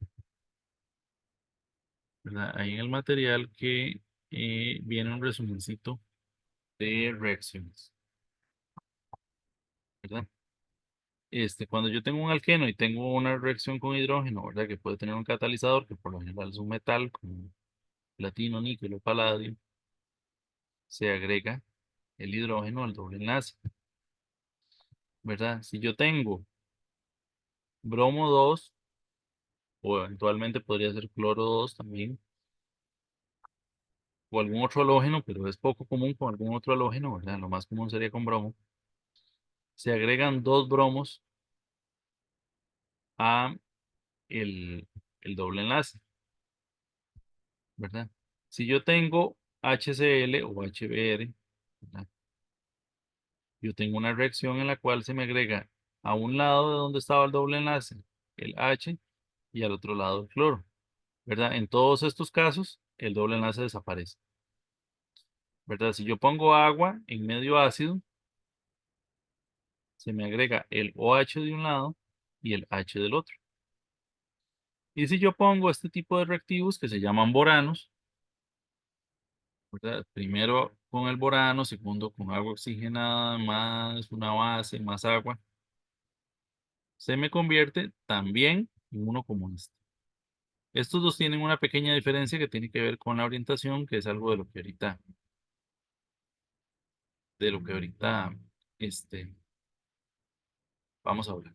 ¿verdad? Ahí en el material que viene un resumencito de reacciones, ¿verdad? Cuando yo tengo un alqueno y tengo una reacción con hidrógeno, ¿verdad? Que puede tener un catalizador, que por lo general es un metal como platino, níquel o paladio, se agrega el hidrógeno al doble enlace, ¿verdad? Si yo tengo bromo 2 o eventualmente podría ser cloro 2 también, o algún otro halógeno, pero es poco común con algún otro halógeno, ¿verdad? Lo más común sería con bromo. Se agregan dos bromos a el doble enlace, ¿verdad? Si yo tengo HCl o HBr, ¿verdad? Yo tengo una reacción en la cual se me agrega a un lado de donde estaba el doble enlace el H y al otro lado el cloro, ¿verdad? En todos estos casos, el doble enlace desaparece, ¿verdad? Si yo pongo agua en medio ácido, se me agrega el OH de un lado y el H del otro. Y si yo pongo este tipo de reactivos que se llaman boranos, ¿verdad? Primero con el borano, segundo con agua oxigenada, más una base, más agua, se me convierte también en uno como este. Estos dos tienen una pequeña diferencia que tiene que ver con la orientación, que es algo de lo que ahorita, este, vamos a hablar.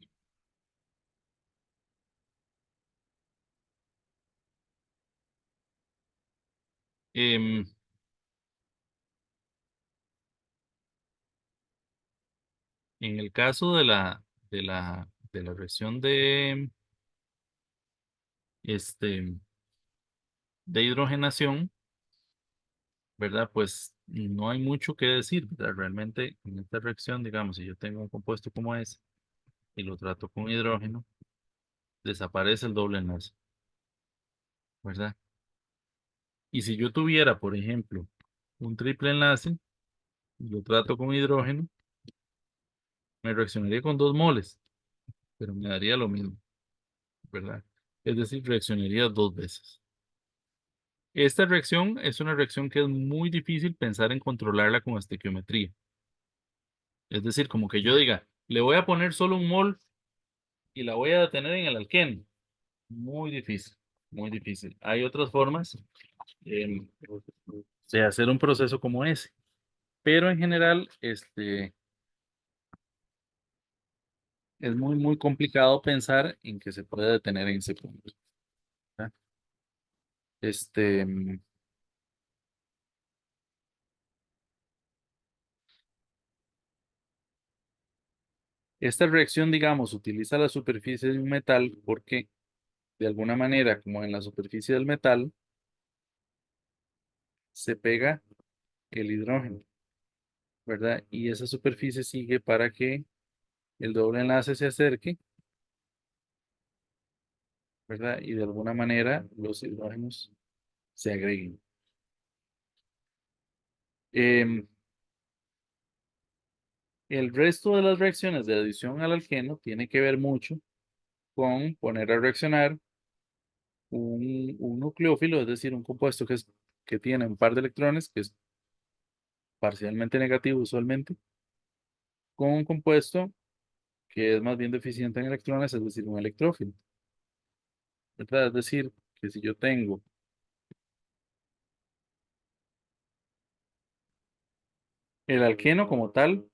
Em, en el caso de la reacción este, de hidrogenación, ¿verdad? Pues no hay mucho que decir, ¿verdad? Realmente en esta reacción, digamos, si yo tengo un compuesto como ese y lo trato con hidrógeno, desaparece el doble enlace, ¿verdad? Y si yo tuviera, por ejemplo, un triple enlace y lo trato con hidrógeno, me reaccionaría con 2 moles, pero me daría lo mismo, ¿verdad? Es decir, reaccionaría 2 veces. Esta reacción es una reacción que es muy difícil pensar en controlarla con estequiometría. Es decir, como que yo diga, le voy a poner solo un mol y la voy a detener en el alqueno. Muy difícil, muy difícil. Hay otras formas em, de hacer un proceso como ese, pero en general, es muy, muy complicado pensar en que se puede detener en ese punto, ¿verdad? Este, mm, esta reacción, digamos, utiliza la superficie de un metal porque, de alguna manera, como en la superficie del metal, se pega el hidrógeno, ¿verdad? Y esa superficie sigue para que el doble enlace se acerque, ¿verdad? Y de alguna manera los hidrógenos se agreguen. Em, el resto de las reacciones de adición al alqueno tiene que ver mucho con poner a reaccionar un nucleófilo, es decir, un compuesto que tiene un par de electrones, que es parcialmente negativo usualmente, con un compuesto que es más bien deficiente en electrones, es decir, un electrófilo, ¿verdad? Es decir, que si yo tengo el alqueno como tal,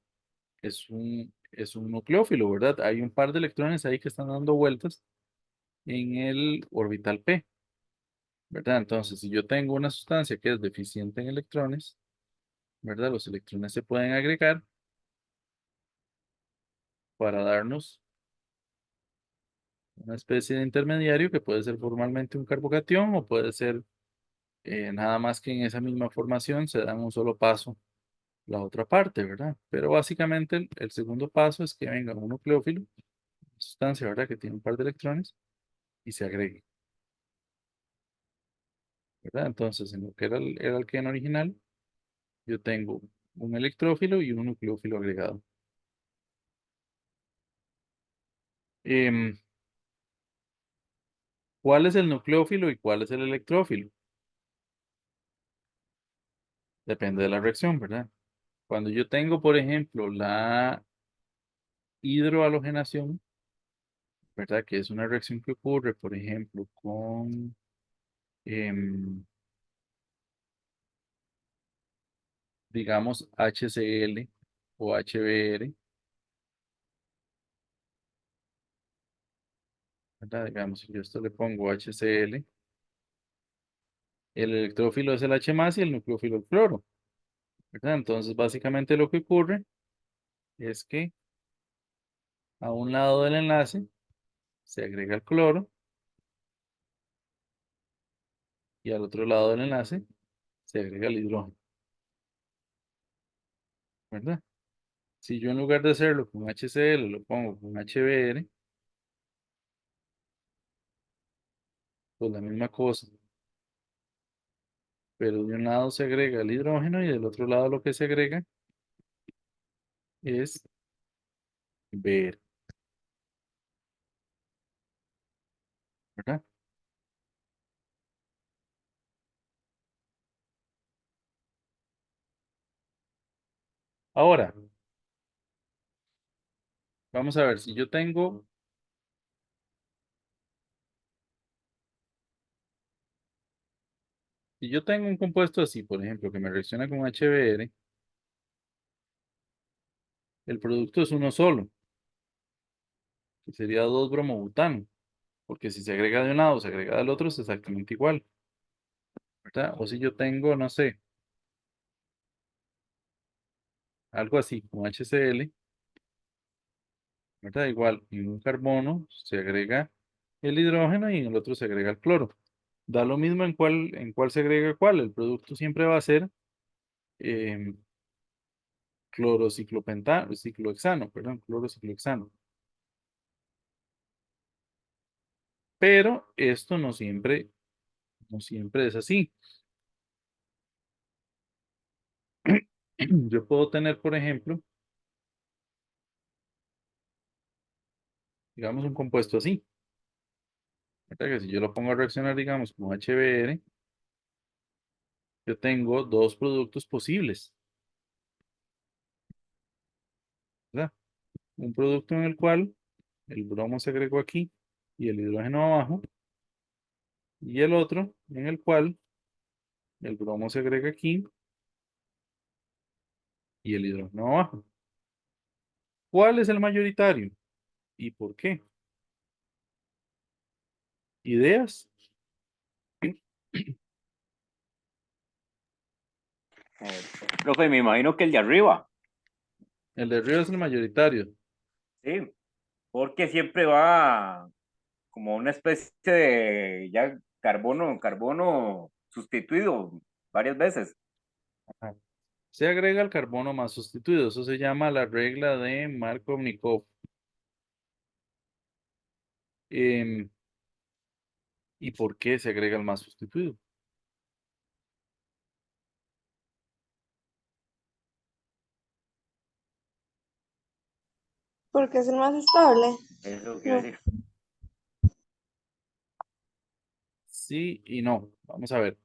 es un nucleófilo, ¿verdad? Hay un par de electrones ahí que están dando vueltas en el orbital p, ¿verdad? Entonces, si yo tengo una sustancia que es deficiente en electrones, ¿verdad? Los electrones se pueden agregar para darnos una especie de intermediario que puede ser formalmente un carbocatión o puede ser nada más que en esa misma formación se da en un solo paso la otra parte, ¿verdad? Pero básicamente el segundo paso es que venga un nucleófilo, sustancia, ¿verdad? Que tiene un par de electrones y se agregue, ¿verdad? Entonces, en lo que era el alqueno original, yo tengo un electrófilo y un nucleófilo agregado. Em, ¿Cuál es el nucleófilo y cuál es el electrófilo? Depende de la reacción, ¿verdad? Cuando yo tengo, por ejemplo, la hidrohalogenación, ¿verdad? Que es una reacción que ocurre, por ejemplo, con, em, digamos, HCl o HBr, ¿verdad? Digamos, si yo esto le pongo HCl, el electrófilo es el H más y el nucleófilo el cloro, ¿verdad? Entonces, básicamente lo que ocurre es que a un lado del enlace se agrega el cloro y al otro lado del enlace se agrega el hidrógeno, ¿verdad? Si yo en lugar de hacerlo con HCl lo pongo con HBr, pues la misma cosa, pero de un lado se agrega el hidrógeno y del otro lado lo que se agrega es Br, ¿verdad? Ahora, vamos a ver, si yo tengo un compuesto así, por ejemplo, que me reacciona con HBr, el producto es uno solo, que sería 2-bromobutano, porque si se agrega de un lado o se agrega del otro es exactamente igual. ¿verdad? O si yo tengo, no sé, algo así como HCl, ¿verdad? Igual, en un carbono se agrega el hidrógeno y en el otro se agrega el cloro. Da lo mismo en cuál se agrega cuál. El producto siempre va a ser em, ciclohexano, perdón, clorociclohexano. Pero esto no siempre es así. Yo puedo tener, por ejemplo, digamos un compuesto así, ¿verdad? Que si yo lo pongo a reaccionar, digamos, con HBr, yo tengo dos productos posibles, ¿verdad? Un producto en el cual el bromo se agregó aquí y el hidrógeno abajo, y el otro en el cual el bromo se agrega aquí y el hidrógeno abajo. ¿Cuál es el mayoritario y por qué? ¿Ideas?
Profe, me imagino que el de arriba,
El de arriba es el mayoritario.
sí, porque siempre va como una especie de ya carbono sustituido varias veces.
Ajá. Se agrega el carbono más sustituido. Eso se llama la regla de Markovnikov. Em, ¿Y por qué se agrega el más sustituido?
Porque es el más estable.
Eso quiero
No.
decir.
Sí y no. Vamos a ver.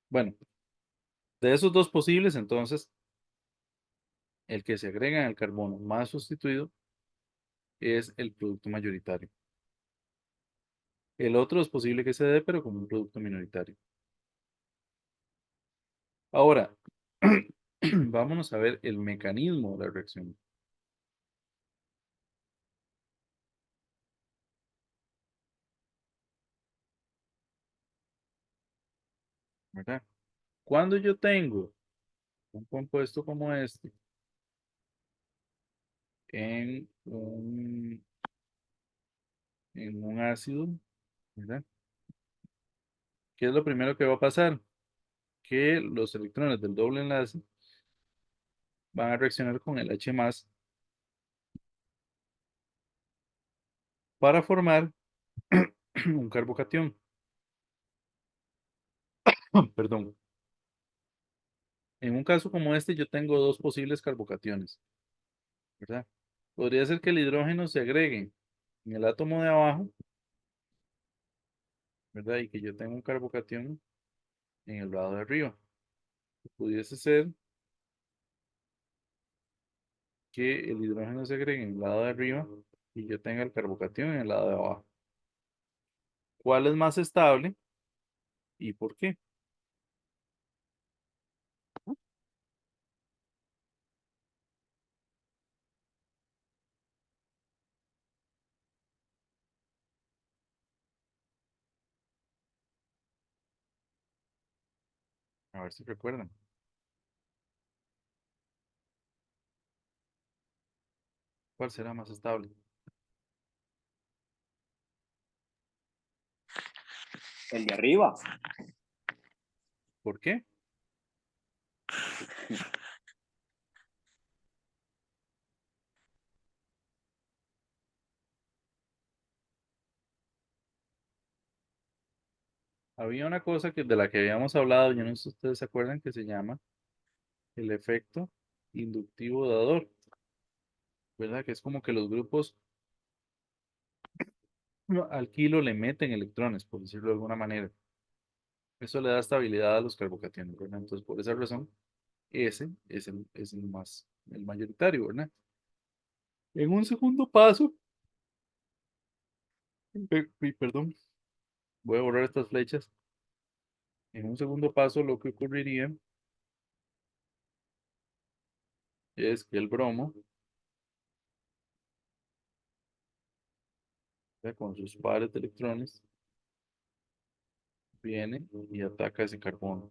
Bueno, de esos dos posibles, entonces, el que se agrega en el carbono más sustituido es el producto mayoritario. El otro es posible que se dé, pero como un producto minoritario. Ahora, vámonos a ver el mecanismo de la reacción, ¿verdad? Cuando yo tengo un compuesto como este en un ácido, ¿verdad? ¿Qué es lo primero que va a pasar? Que los electrones del doble enlace van a reaccionar con el H más para formar un carbocatión. Perdón. En un caso como este, yo tengo dos posibles carbocationes, ¿verdad? Podría ser que el hidrógeno se agregue en el átomo de abajo, ¿verdad? Y que yo tenga un carbocatión en el lado de arriba. Pudiese ser que el hidrógeno se agregue en el lado de arriba y yo tenga el carbocatión en el lado de abajo. ¿Cuál es más estable y por qué? A ver si recuerdan. ¿Cuál será más estable?
El de arriba.
¿Por qué? Había una cosa de la que habíamos hablado, yo no sé si ustedes se acuerdan, que se llama el efecto inductivo dador, ¿verdad? Que es como que los grupos al kilo le meten electrones, por decirlo de alguna manera. Eso le da estabilidad a los carbocationes, ¿verdad? Entonces, por esa razón, ese es el mayoritario, ¿verdad? En un segundo paso, perdón, voy a borrar estas flechas. En un segundo paso, lo que ocurriría es que el bromo, ¿verdad? Con sus pares de electrones, viene y ataca ese carbono,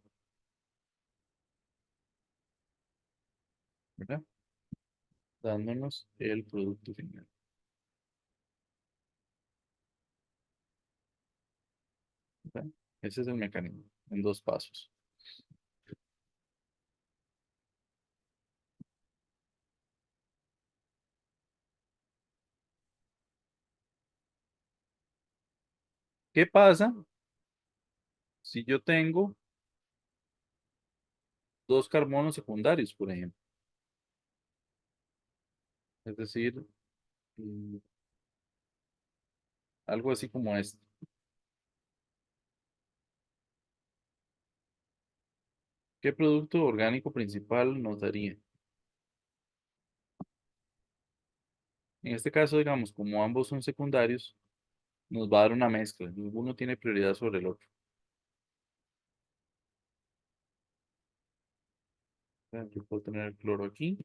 ¿verdad? Dándonos el producto final. ¿Verdad? Ese es el mecanismo en dos pasos. ¿Qué pasa si yo tengo dos carbonos secundarios, por ejemplo? Es decir, mm, algo así como esto. ¿Qué producto orgánico principal nos daría? En este caso, digamos, como ambos son secundarios, nos va a dar una mezcla. Ninguno tiene prioridad sobre el otro. Yo puedo tener el cloro aquí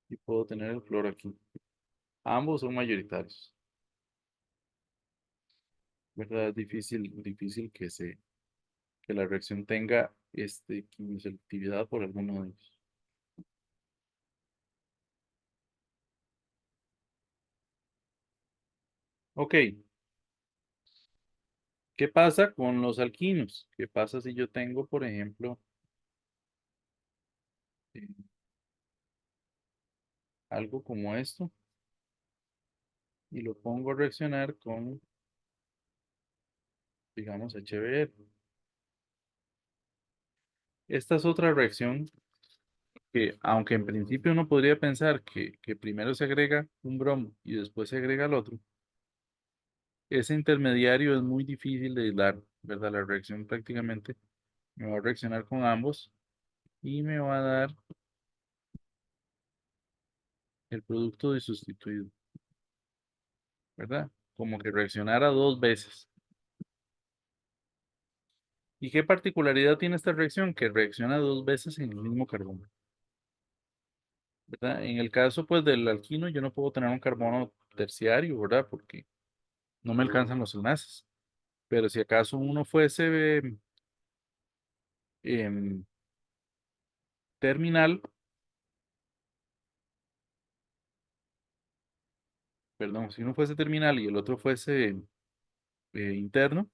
y puedo tener el cloro aquí. Ambos son mayoritarios. ¿Verdad? Es difícil que la reacción tenga quimioselectividad por alguno de ellos. Ok, ¿qué pasa con los alquinos? ¿Qué pasa si yo tengo, por ejemplo, eh, algo como esto y lo pongo a reaccionar con, digamos, HBr? Esta es otra reacción que, aunque en principio uno podría pensar que primero se agrega un bromo y después se agrega el otro, ese intermediario es muy difícil de aislar, ¿verdad? La reacción prácticamente me va a reaccionar con ambos y me va a dar el producto de sustituido, ¿verdad? Como que reaccionara dos veces. ¿Y qué particularidad tiene esta reacción? Que reacciona dos veces en el mismo carbono, ¿verdad? En el caso, pues, del alquino, yo no puedo tener un carbono terciario, ¿verdad? Porque no me alcanzan los enlaces. Pero si acaso uno fuese em, terminal, perdón, si uno fuese terminal y el otro fuese interno,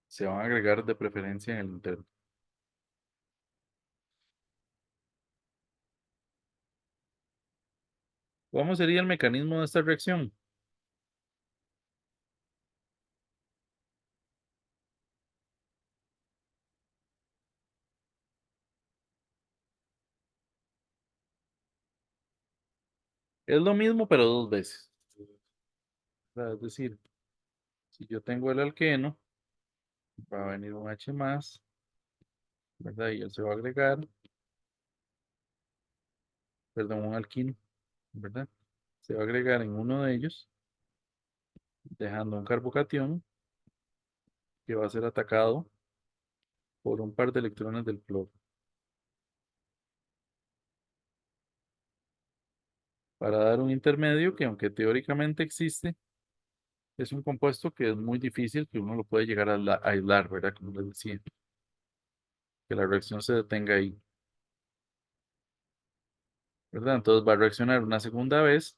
se van a agregar de preferencia en el interno. ¿Cómo sería el mecanismo de esta reacción? Es lo mismo, pero dos veces. Es decir, si yo tengo el alqueno, va a venir un H más, ¿verdad? Y él se va a agregar, perdón, un alquino, ¿verdad? Se va a agregar en uno de ellos, dejando un carbocatión que va a ser atacado por un par de electrones del cloro, para dar un intermedio que, aunque teóricamente existe, es un compuesto que es muy difícil que uno lo puede llegar a aislar, ¿verdad? Como les decía, que la reacción se detenga ahí, ¿verdad? Entonces va a reaccionar una segunda vez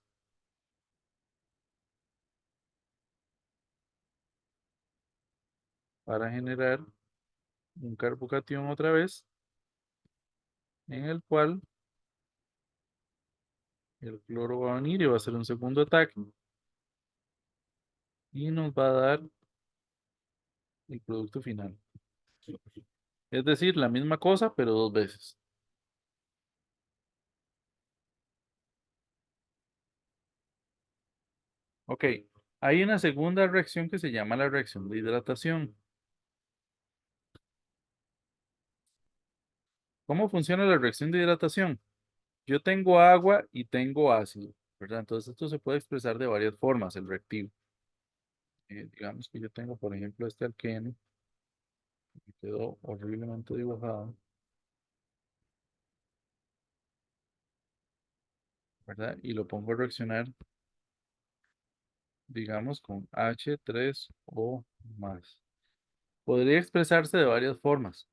para generar un carbocatión otra vez, en el cual el cloro va a venir y va a hacer un segundo ataque y nos va a dar el producto final. Es decir, la misma cosa, pero dos veces. Ok, hay una segunda reacción que se llama la reacción de hidratación. ¿Cómo funciona la reacción de hidratación? Yo tengo agua y tengo ácido, ¿verdad? Entonces esto se puede expresar de varias formas, el reactivo. Digamos que yo tengo, por ejemplo, este alqueno, que quedó horriblemente dibujado, ¿verdad? Y lo pongo a reaccionar digamos con H3O más. Podría expresarse de varias formas,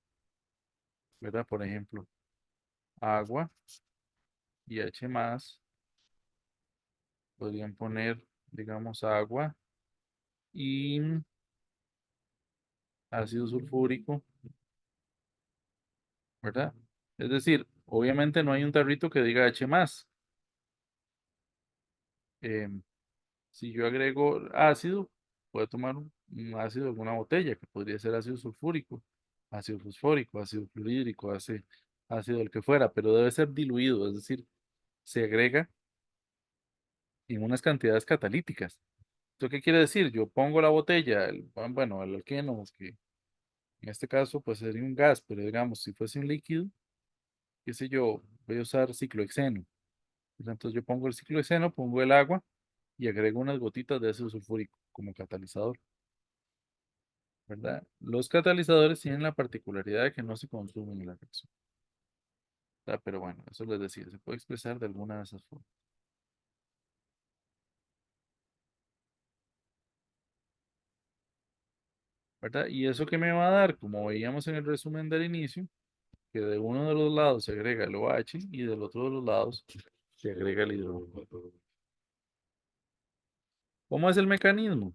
¿verdad? Por ejemplo, agua y H más. Podrían poner, digamos, agua y ácido sulfúrico, ¿verdad? Es decir, obviamente no hay un tarrito que diga H más. Em, si yo agrego ácido, puedo tomar un ácido de alguna botella, que podría ser ácido sulfúrico, ácido fosfórico, ácido fluorhídrico, ácido el que fuera, pero debe ser diluido, es decir, se agrega en unas cantidades catalíticas. ¿Esto qué quiere decir? Yo pongo la botella, bueno, el alqueno, que en este caso pues sería un gas, pero digamos, si fuese un líquido, qué sé yo, voy a usar ciclohexeno. Entonces yo pongo el ciclohexeno, pongo el agua y agrego unas gotitas de ácido sulfúrico como catalizador, ¿verdad? Los catalizadores tienen la particularidad de que no se consumen en la reacción. Pero bueno, eso les decía, se puede expresar de alguna de esas formas, ¿verdad? Y eso que me va a dar, como veíamos en el resumen del inicio, que de uno de los lados se agrega el OH y del otro de los lados se agrega el hidrógeno. ¿Cómo es el mecanismo?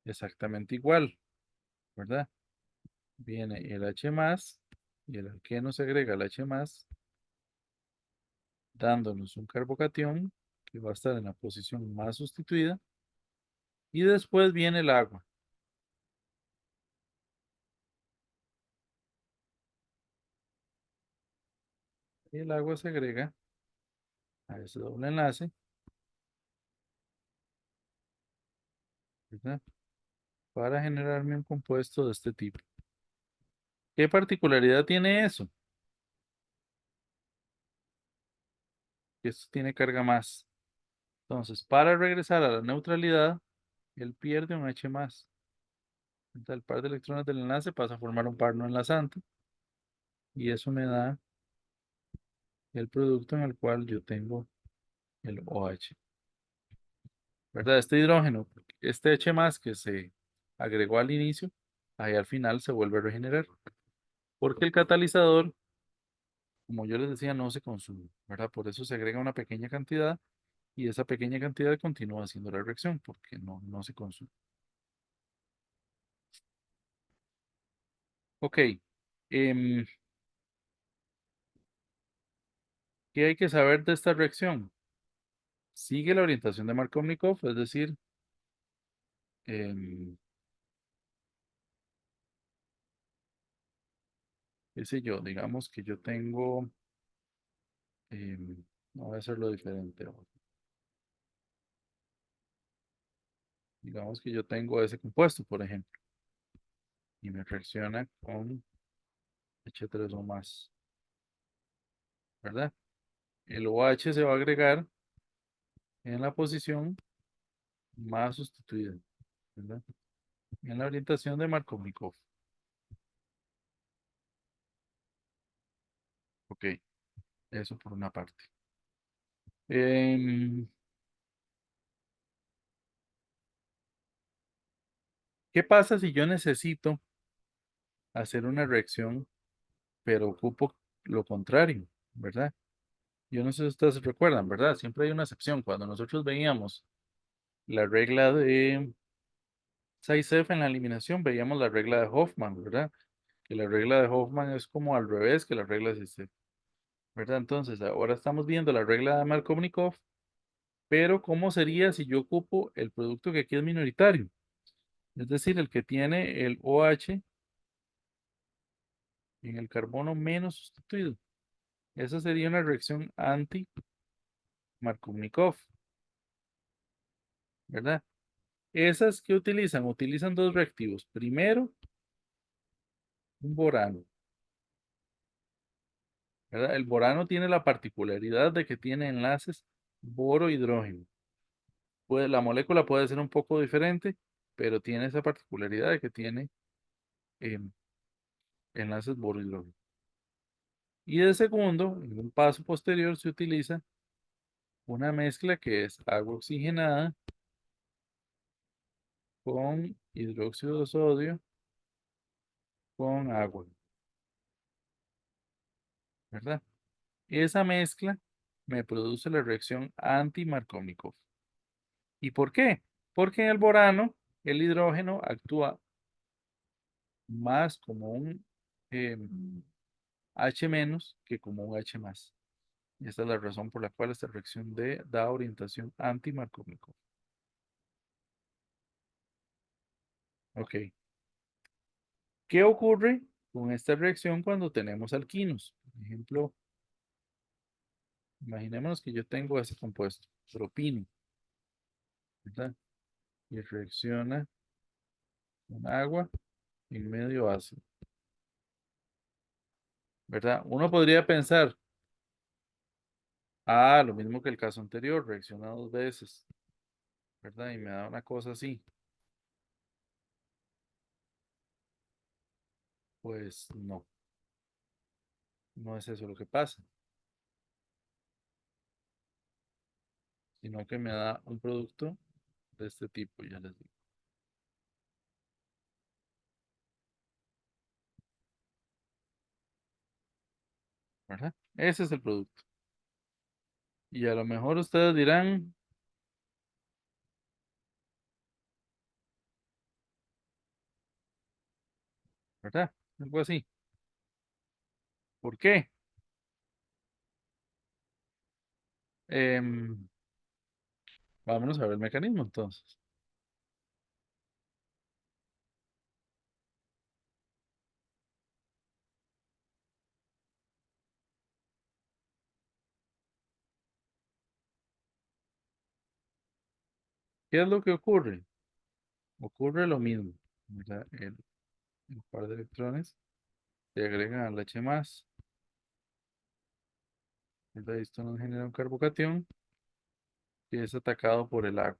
Exactamente igual, ¿verdad? Viene el H más y el alqueno se agrega al H más, dándonos un carbocatión que va a estar en la posición más sustituida. Y después viene el agua. Y el agua se agrega a ese doble enlace, ¿verdad? Para generarme un compuesto de este tipo. ¿Qué particularidad tiene eso? Que esto tiene carga más. Entonces, para regresar a la neutralidad, él pierde un H más. Entonces, el par de electrones del enlace pasa a formar un par no enlazante. Y eso me da el producto en el cual yo tengo el OH. ¿Verdad? Este hidrógeno, este H más que se agregó al inicio, ahí al final se vuelve a regenerar. Porque el catalizador, como yo les decía, no se consume, ¿verdad? Por eso se agrega una pequeña cantidad y esa pequeña cantidad continúa haciendo la reacción porque no se consume. Ok. em, ¿Qué hay que saber de esta reacción? Sigue la orientación de Markovnikov, es decir, em, qué sé yo, digamos que yo tengo, em, no voy a hacerlo diferente ahora. Digamos que yo tengo ese compuesto, por ejemplo, y me reacciona con H3O más, ¿verdad? El OH se va a agregar en la posición más sustituida, ¿verdad? En la orientación de Markovnikov. Ok, eso por una parte. Em, ¿Qué pasa si yo necesito hacer una reacción, pero ocupo lo contrario, ¿verdad? Yo no sé si ustedes recuerdan, ¿verdad? Siempre hay una excepción. Cuando nosotros veíamos la regla de Zaitsev en la eliminación, veíamos la regla de Hoffman, ¿verdad? Que la regla de Hoffman es como al revés que la regla de Zaitsev, ¿verdad? Entonces, ahora estamos viendo la regla de Markovnikov, pero ¿cómo sería si yo ocupo el producto que aquí es minoritario? Es decir, el que tiene el OH en el carbono menos sustituido. Esa sería una reacción anti-Markovnikov, ¿verdad? Esas que utilizan dos reactivos. Primero, un borano, ¿verdad? El borano tiene la particularidad de que tiene enlaces boro-hidrógeno. La molécula puede ser un poco diferente, pero tiene esa particularidad de que tiene em, enlaces boro-hidrógeno. Y de segundo, en un paso posterior, se utiliza una mezcla que es agua oxigenada con hidróxido de sodio con agua, ¿verdad? Esa mezcla me produce la reacción anti-Markovnikov. ¿Y por qué? Porque en el borano el hidrógeno actúa más como un H- que como un H+. Y esta es la razón por la cual esta reacción da orientación anti-Markovnikov. Ok. ¿Qué ocurre con esta reacción cuando tenemos alquinos? Por ejemplo, imaginémonos que yo tengo ese compuesto, propino, ¿verdad? Y reacciona con agua en medio ácido, ¿verdad? Uno podría pensar, lo mismo que el caso anterior, reacciona dos veces, ¿verdad? Y me da una cosa así. Pues no, no es eso lo que pasa, sino que me da un producto de este tipo, ya les digo, ¿verdad? Ese es el producto. Y a lo mejor ustedes dirán, ¿verdad? Algo así. ¿Por qué? Em, Vámonos a ver el mecanismo entonces. ¿Qué es lo que ocurre? Ocurre lo mismo, ¿verdad? El par de electrones se agregan al H+, ¿verdad? Esto nos genera un carbocatión que es atacado por el agua.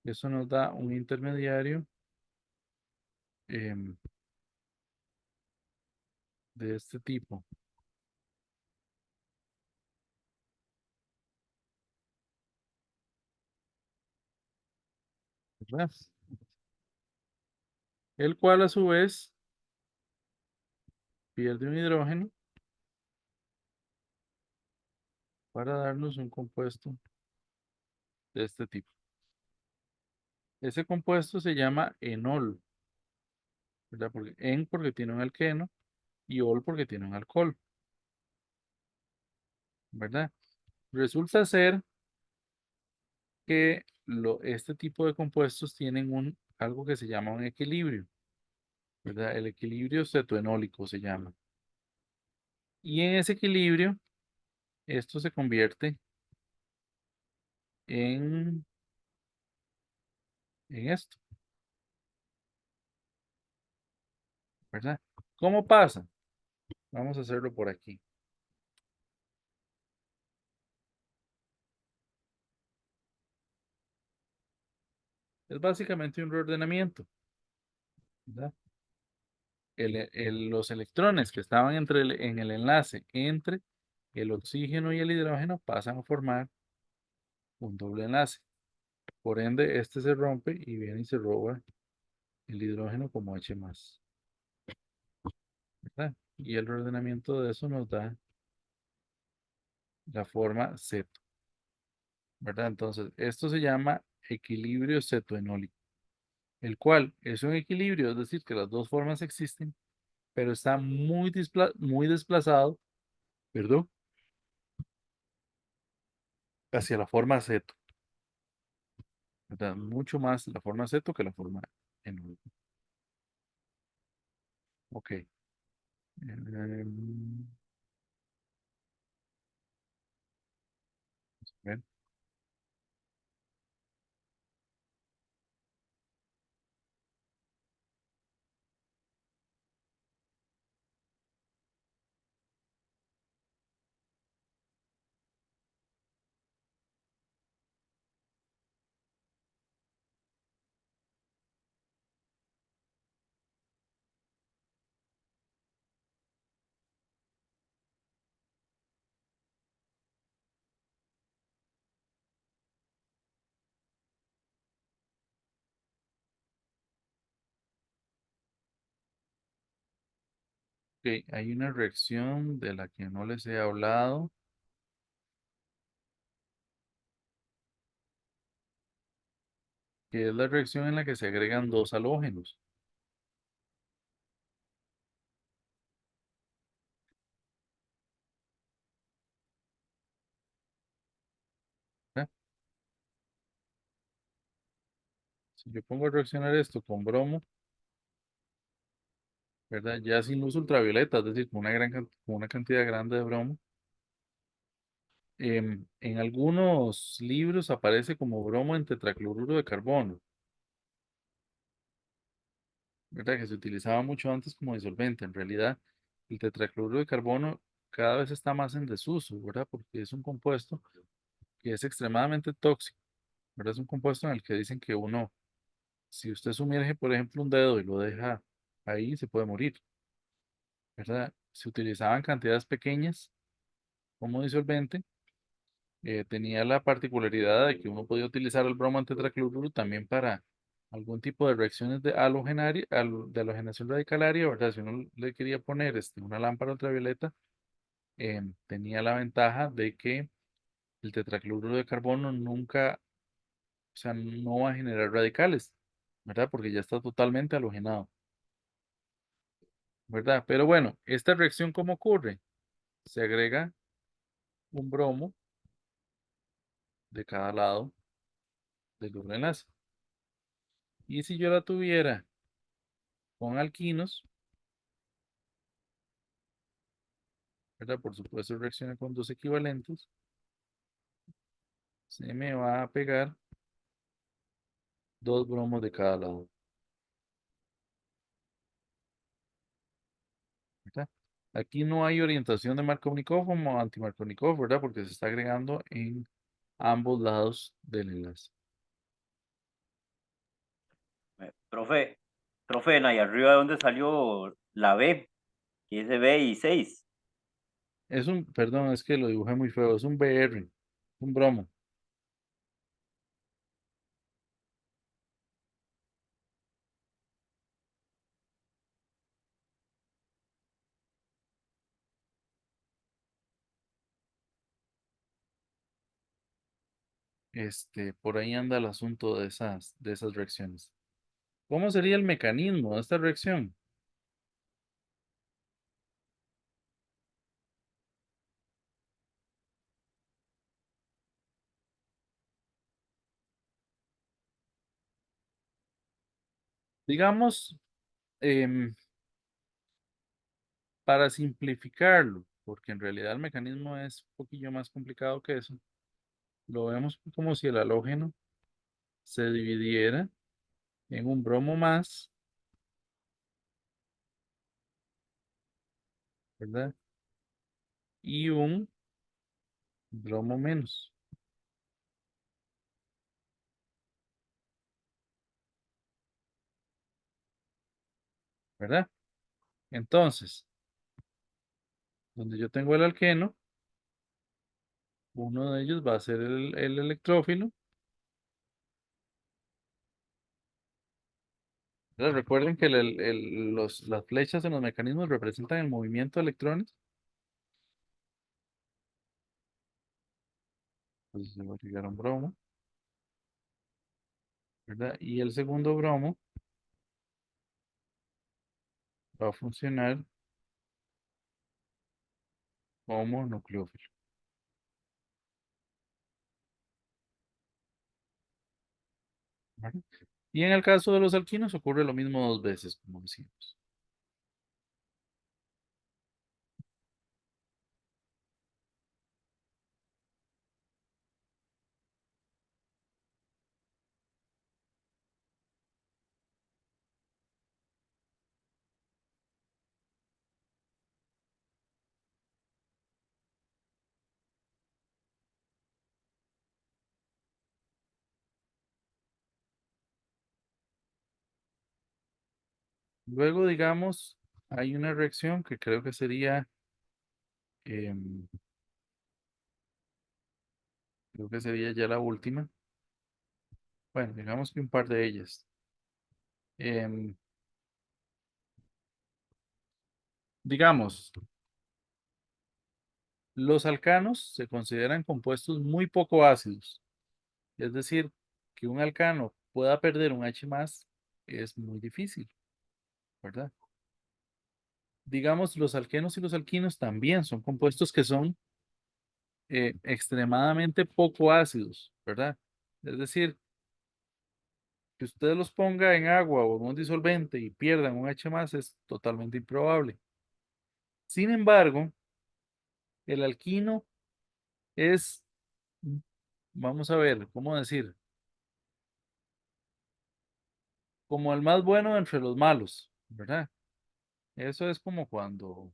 Eso nos da un intermediario em, de este tipo, ¿verdad? El cual a su vez pierde un hidrógeno para darnos un compuesto de este tipo. Ese compuesto se llama enol, ¿verdad? Porque porque tiene un alqueno y ol porque tiene un alcohol, ¿verdad? Resulta ser que este tipo de compuestos tienen algo que se llama un equilibrio, ¿verdad? El equilibrio cetoenólico se llama. Y en ese equilibrio, esto se convierte en, en esto, ¿verdad? ¿Cómo pasa? Vamos a hacerlo por aquí. Es básicamente un reordenamiento, ¿verdad? Los electrones que estaban en el enlace entre el oxígeno y el hidrógeno pasan a formar un doble enlace. Por ende, este se rompe y viene y se roba el hidrógeno como H+, ¿verdad? Y el reordenamiento de eso nos da la forma ceto, ¿verdad? Entonces, esto se llama equilibrio cetoenólico, el cual es un equilibrio, es decir, que las dos formas existen, pero está muy desplazado, perdón, hacia la forma ceto, ¿verdad? Mucho más la forma ceto que la forma enólica. Ok. Ven. hay una reacción de la que no les he hablado. Que es la reacción en la que se agregan dos halógenos. ¿Verdad? Si yo pongo a reaccionar esto con bromo, ¿verdad? Ya sin luz ultravioleta, es decir, con con una cantidad grande de bromo. En algunos libros aparece como bromo en tetracloruro de carbono, ¿verdad? Que se utilizaba mucho antes como disolvente. En realidad, el tetracloruro de carbono cada vez está más en desuso, ¿verdad? Porque es un compuesto que es extremadamente tóxico, ¿verdad? Es un compuesto en el que dicen que uno, si usted sumerge, por ejemplo, un dedo y lo deja ahí, se puede morir, ¿verdad? Se utilizaban cantidades pequeñas como disolvente. Tenía la particularidad de que uno podía utilizar el bromo tetracloruro también para algún tipo de reacciones de de halogenación radicalaria, ¿verdad? Si uno le quería poner una lámpara ultravioleta, tenía la ventaja de que el tetracloruro de carbono nunca, o sea, no va a generar radicales, ¿verdad? Porque ya está totalmente halogenado, ¿verdad? Pero bueno, esta reacción, ¿cómo ocurre? Se agrega un bromo de cada lado del doble enlace. Y si yo la tuviera con alquinos, ¿verdad? Por supuesto, reacciona con dos equivalentes. Se me va a pegar dos bromos de cada lado, ¿verdad? Aquí no hay orientación de Markovnikov como anti-Markovnikov, ¿verdad? Porque se está agregando en ambos lados del enlace.
Profe, ahí arriba de dónde salió la B, que dice B y 6.
Perdón, es que lo dibujé muy feo, es un BR, un bromo. Por ahí anda el asunto de esas reacciones. ¿Cómo sería el mecanismo de esta reacción? Digamos, em, para simplificarlo, porque en realidad el mecanismo es un poquillo más complicado que eso, lo vemos como si el halógeno se dividiera en un bromo más, ¿verdad? Y un bromo menos, ¿verdad? Entonces, donde yo tengo el alqueno, uno de ellos va a ser el electrófilo, ¿verdad? Recuerden que las flechas en los mecanismos representan el movimiento de electrones. Entonces se va a agregar un bromo, ¿verdad? Y el segundo bromo va a funcionar como nucleófilo, ¿vale? Y en el caso de los alquinos ocurre lo mismo dos veces, como decíamos. Luego, digamos, hay una reacción que creo que em, creo que sería ya la última. Bueno, digamos que un par de ellas. Em, digamos, los alcanos se consideran compuestos muy poco ácidos. Es decir, que un alcano pueda perder un H más es muy difícil, ¿verdad? Digamos, los alquenos y los alquinos también son compuestos que son extremadamente poco ácidos, ¿verdad? Es decir, que usted los ponga en agua o en un disolvente y pierdan un H más es totalmente improbable. Sin embargo, el alquino es, vamos a ver, ¿cómo decir? Como el más bueno entre los malos, ¿verdad? Eso es como cuando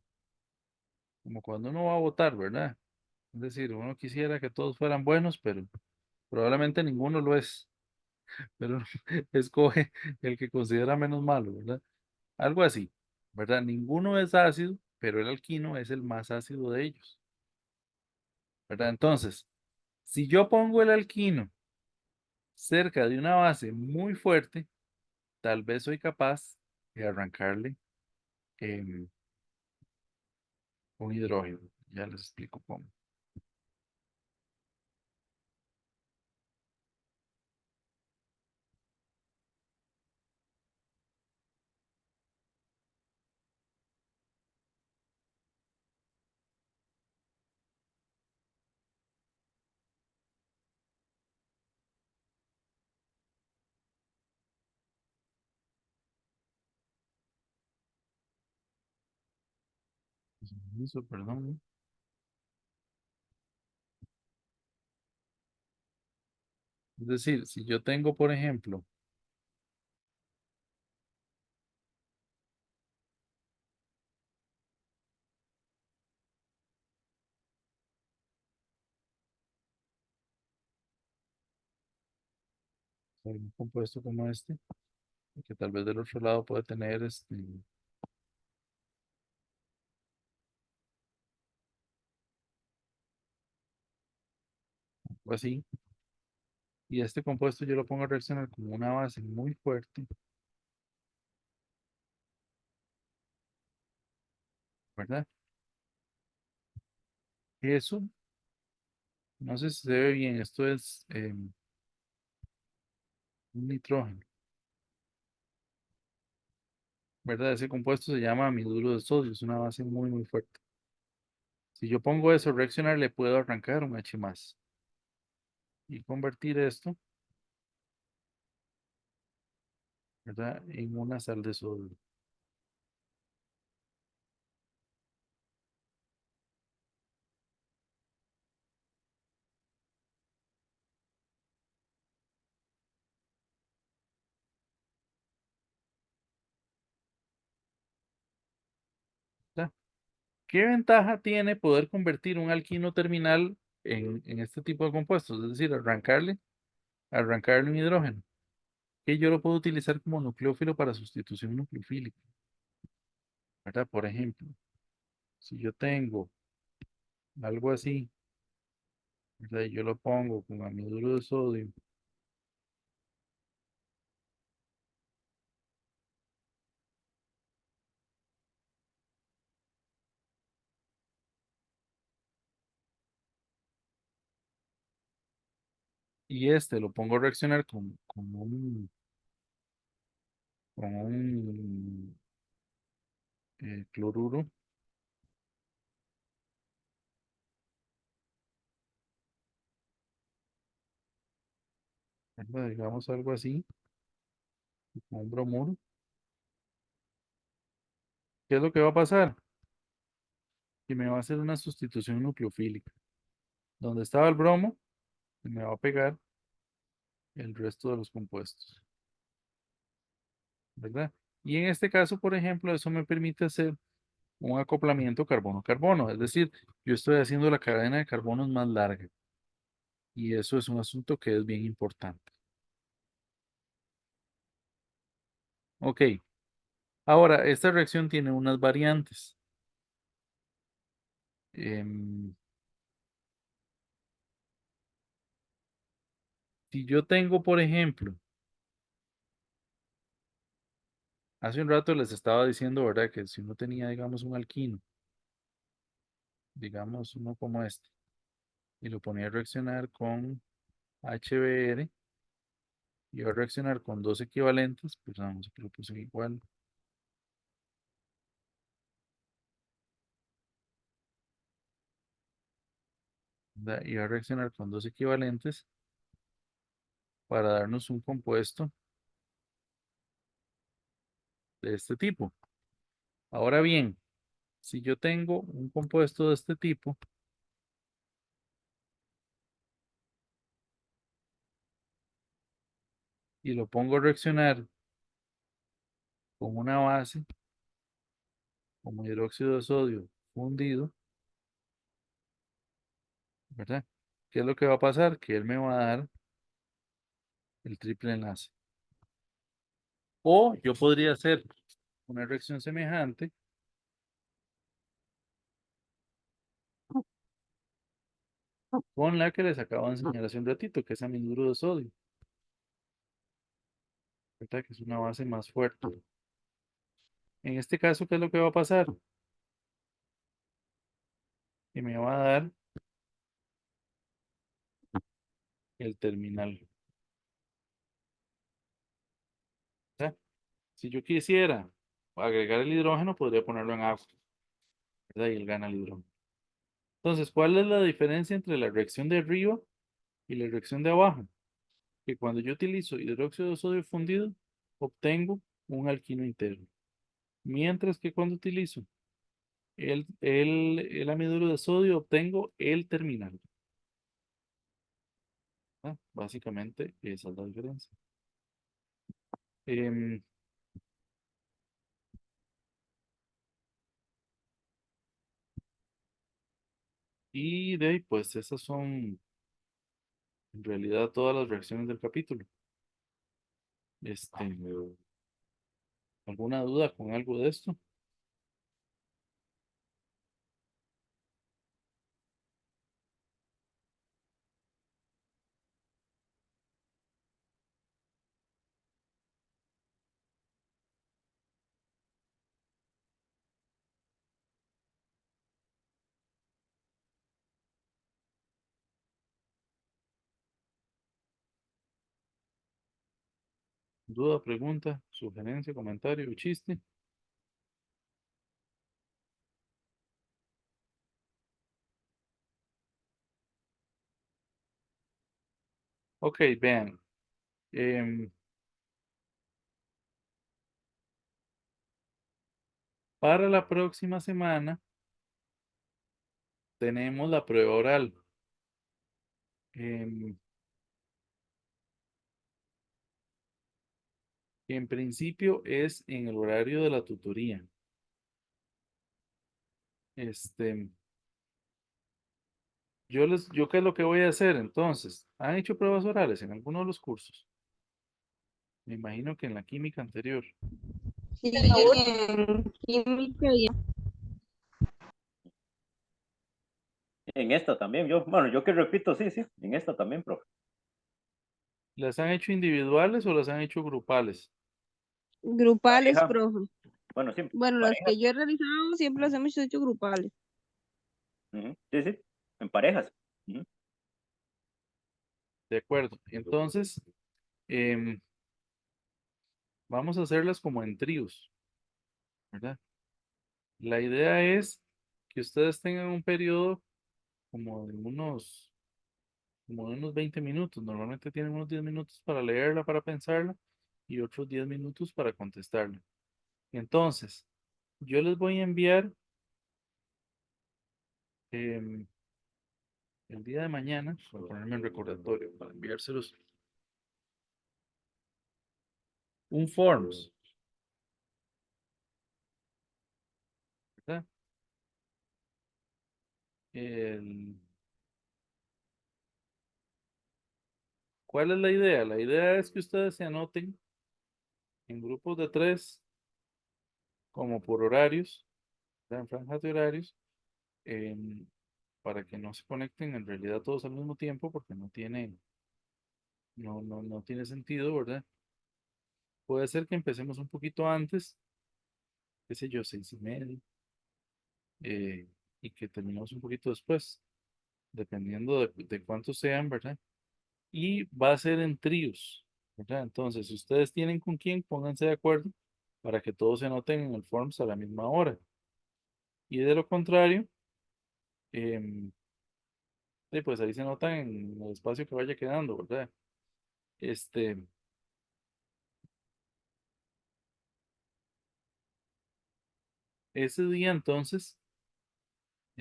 uno va a votar, ¿verdad? Es decir, uno quisiera que todos fueran buenos, pero probablemente ninguno lo es, pero escoge el que considera menos malo, ¿verdad? Algo así, ¿verdad? Ninguno es ácido, pero el alquino es el más ácido de ellos, ¿verdad? Entonces, si yo pongo el alquino cerca de una base muy fuerte, tal vez soy capaz de arrancarle em, un hidrógeno. Ya les explico cómo. Eso, perdón. Es decir, si yo tengo, por ejemplo, un compuesto como este, que tal vez del otro lado puede tener algo así, y este compuesto yo lo pongo a reaccionar como una base muy fuerte, ¿verdad? Eso, no sé si se ve bien, esto es un nitrógeno, ¿verdad? Ese compuesto se llama amiduro de sodio, es una base muy, muy fuerte. Si yo pongo eso a reaccionar, le puedo arrancar un H más y convertir esto, ¿verdad? En una sal de sodio. ¿Verdad? ¿Qué ventaja tiene poder convertir un alquino terminal en este tipo de compuestos? Es decir, arrancarle un hidrógeno, que yo lo puedo utilizar como nucleófilo para sustitución nucleofílica, ¿verdad? Por ejemplo, si yo tengo algo así, ¿verdad? Y yo lo pongo con anhiduro de sodio y este lo pongo a reaccionar con un cloruro, ¿verdad? Digamos algo así, con un bromuro, ¿qué es lo que va a pasar? Que me va a hacer una sustitución nucleofílica. Donde estaba el bromo, me va a pegar el resto de los compuestos, ¿verdad? Y en este caso, por ejemplo, eso me permite hacer un acoplamiento carbono-carbono, es decir, yo estoy haciendo la cadena de carbonos más larga y eso es un asunto que es bien importante. Ok, ahora, esta reacción tiene unas variantes. Em, si yo tengo, por ejemplo, Hace un rato les estaba diciendo, ¿verdad? Que si uno tenía, digamos, un alquino, digamos, uno como este, y lo ponía a reaccionar con HBr y va a reaccionar con dos equivalentes, pues vamos a que lo puse igual. ¿Verdad? Y va a reaccionar con dos equivalentes para darnos un compuesto de este tipo. Ahora bien, si yo tengo un compuesto de este tipo y lo pongo a reaccionar con una base como hidróxido de sodio fundido, ¿verdad? ¿Qué es lo que va a pasar? Que él me va a dar el triple enlace. O yo podría hacer una reacción semejante con la que les acabo de enseñar hace un ratito, que es anhidro de sodio, ¿verdad? Que es una base más fuerte. En este caso, ¿qué es lo que va a pasar? Que me va a dar el terminal. ¿Verdad? Si yo quisiera agregar el hidrógeno, podría ponerlo en agua, ¿verdad? Y él gana el hidrógeno. Entonces, ¿cuál es la diferencia entre la reacción de arriba y la reacción de abajo? Que cuando yo utilizo hidróxido de sodio fundido, obtengo un alquino interno. Mientras que cuando utilizo el amiduro de sodio, obtengo el terminal. ¿Ah? Básicamente, esa es la diferencia. Em, y de ahí, pues esas son en realidad todas las reacciones del capítulo. Este, ¿alguna duda con algo de esto? ¿Duda, pregunta, sugerencia, comentario o chiste? Ok, vean. em, para la próxima semana tenemos la prueba oral. em, que en principio es en el horario de la tutoría. Este, yo qué es lo que voy a hacer entonces. ¿Han hecho pruebas orales en alguno de los cursos? Me imagino que en la química anterior.
Sí, en química y
En esta también, bueno, yo que repito, sí, sí, en esta también, profe.
¿Las han hecho individuales o las han hecho grupales?
grupales,
Pareja,
profe.
bueno, sí,
Bueno, las
parejas.
que yo he realizado siempre las hemos hecho grupales.
Ujú, sí, sí, en parejas. Ujú.
De acuerdo. Entonces, em, vamos a hacerlas como en tríos, ¿verdad? La idea es que ustedes tengan un periodo como de unos 20 minutos. Normalmente tienen unos 10 minutos para leerla, para pensarla y otros 10 minutos para contestarla. Entonces, yo les voy a enviar em, el día de mañana, voy a ponerme en recordatorio para enviárselos, un forms, ¿verdad? El- ¿Cuál es la idea? La idea es que ustedes se anoten en grupos de tres, como por horarios, ¿verdad? En franjas de horarios, em, para que no se conecten en realidad todos al mismo tiempo, porque no tiene sentido, ¿verdad? puede ser que empecemos un poquito antes, qué sé yo, 6:30, y que terminemos un poquito después, dependiendo de cuántos sean, ¿verdad? Y va a ser en tríos, ¿verdad? Entonces, si ustedes tienen con quién, pónganse de acuerdo para que todos se anoten en el Forms a la misma hora. Y de lo contrario, em, pues ahí se anotan en el espacio que vaya quedando, ¿verdad? Este, ese día entonces,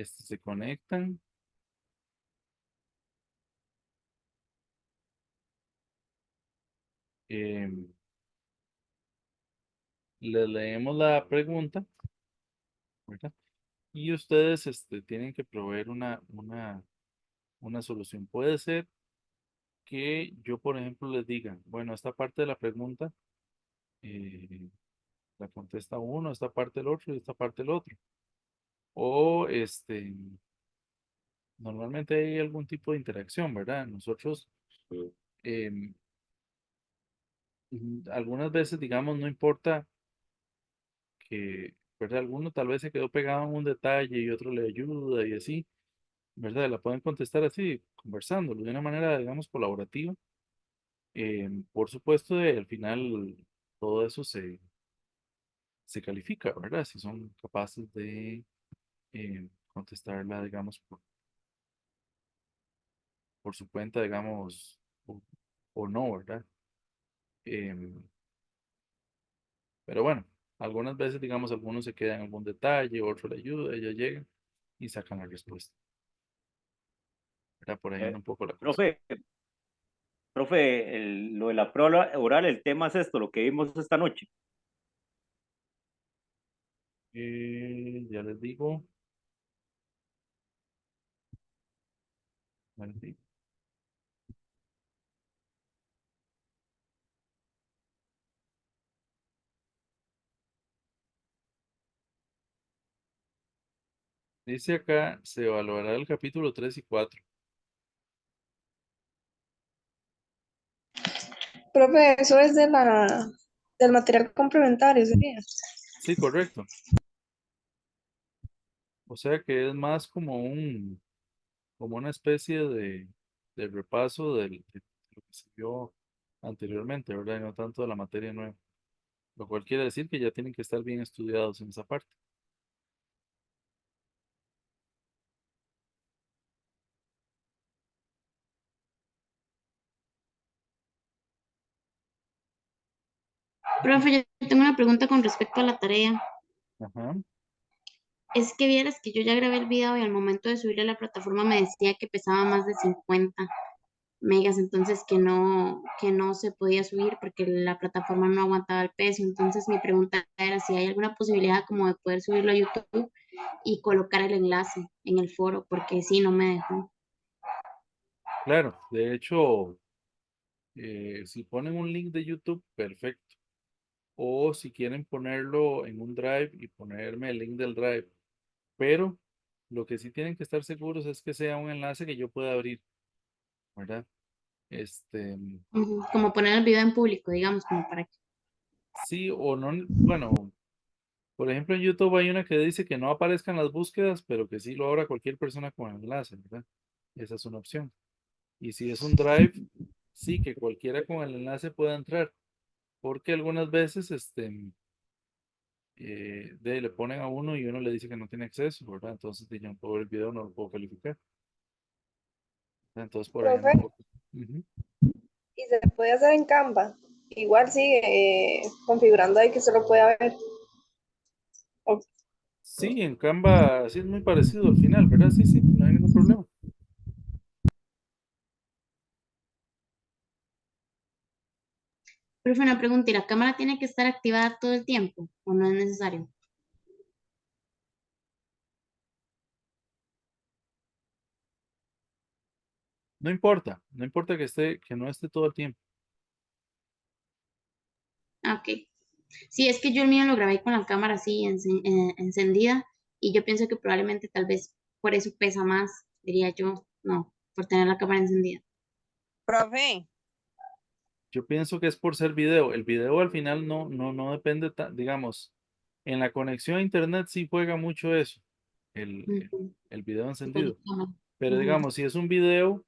se conectan. em, Les leemos la pregunta, ¿verdad? Y ustedes, tienen que proveer una solución. Puede ser que yo, por ejemplo, les diga, bueno, esta parte de la pregunta eh, la contesta uno, esta parte el otro y esta parte el otro. O normalmente hay algún tipo de interacción, ¿verdad? Nosotros, em, algunas veces, digamos, no importa que, ¿verdad? Alguno tal vez se quedó pegado en un detalle y otro le ayuda y así, ¿verdad? La pueden contestar así, conversándolo de una manera, digamos, colaborativa. Por supuesto, al final todo eso se califica, ¿verdad? Si son capaces de contestarla, digamos, por su cuenta, digamos, o no, ¿verdad? Em, pero bueno, algunas veces, digamos, algunos se quedan en algún detalle, otro le ayuda, ella llega y sacan la respuesta, ¿verdad? Por ahí anda
Eh,
un poco la cosa.
profe, profe, lo de la prueba oral, el tema es esto, lo que vimos esta noche.
Ya les digo, ya les digo. Dice acá, se evaluará el capítulo 3 y 4.
Profe, eso es del material complementario, ¿sería?
Sí, correcto. O sea que es más como una especie de repaso de lo que se vio anteriormente, ¿verdad? Y no tanto de la materia nueva. Lo cual quiere decir que ya tienen que estar bien estudiados en esa parte.
Profe, yo tengo una pregunta con respecto a la tarea.
Ajá.
Es que vieras que yo ya grabé el video y al momento de subirlo a la plataforma me decía que pesaba más de 50 megas, entonces que no se podía subir porque la plataforma no aguantaba el peso. Entonces mi pregunta era si hay alguna posibilidad como de poder subirlo a YouTube y colocar el enlace en el foro, porque sí, no me dejó.
Claro, de hecho, si ponen un link de YouTube, perfecto. O si quieren ponerlo en un drive y ponerme el link del drive. Pero lo que sí tienen que estar seguros es que sea un enlace que yo pueda abrir, ¿verdad? Este,
Ujú, como poner el video en público, digamos, como para que...
sí o no, bueno, por ejemplo en YouTube hay una que dice que no aparezcan las búsquedas, pero que sí lo abra cualquier persona con el enlace, ¿verdad? Esa es una opción. Y si es un drive, sí que cualquiera con el enlace pueda entrar, porque algunas veces le ponen a uno y uno le dice que no tiene acceso, ¿verdad? Entonces yo no puedo ver el video, no lo puedo calificar. Entonces por ahí anda
Profe,
un poco. Ujú.
y se puede hacer en Canva. Igual sigue configurando ahí que se lo pueda ver. O-
Sí, en Canva sí es muy parecido al final, ¿verdad? Sí, sí, no hay ningún problema.
Pero fue una pregunta, ¿y la cámara tiene que estar activada todo el tiempo o no es necesario?
No importa, no importa que no esté todo el tiempo.
Ah, ok. Sí, es que yo el mío lo grabé con la cámara así encendida y yo pienso que probablemente tal vez por eso pesa más, diría yo, no, por tener la cámara encendida.
Profe,
Yo pienso que es por ser video. El video al final no depende, digamos, en la conexión a internet sí juega mucho eso, el,
Ujú.
el video encendido.
Definitivamente.
Pero
Ujú,
digamos, si es un video,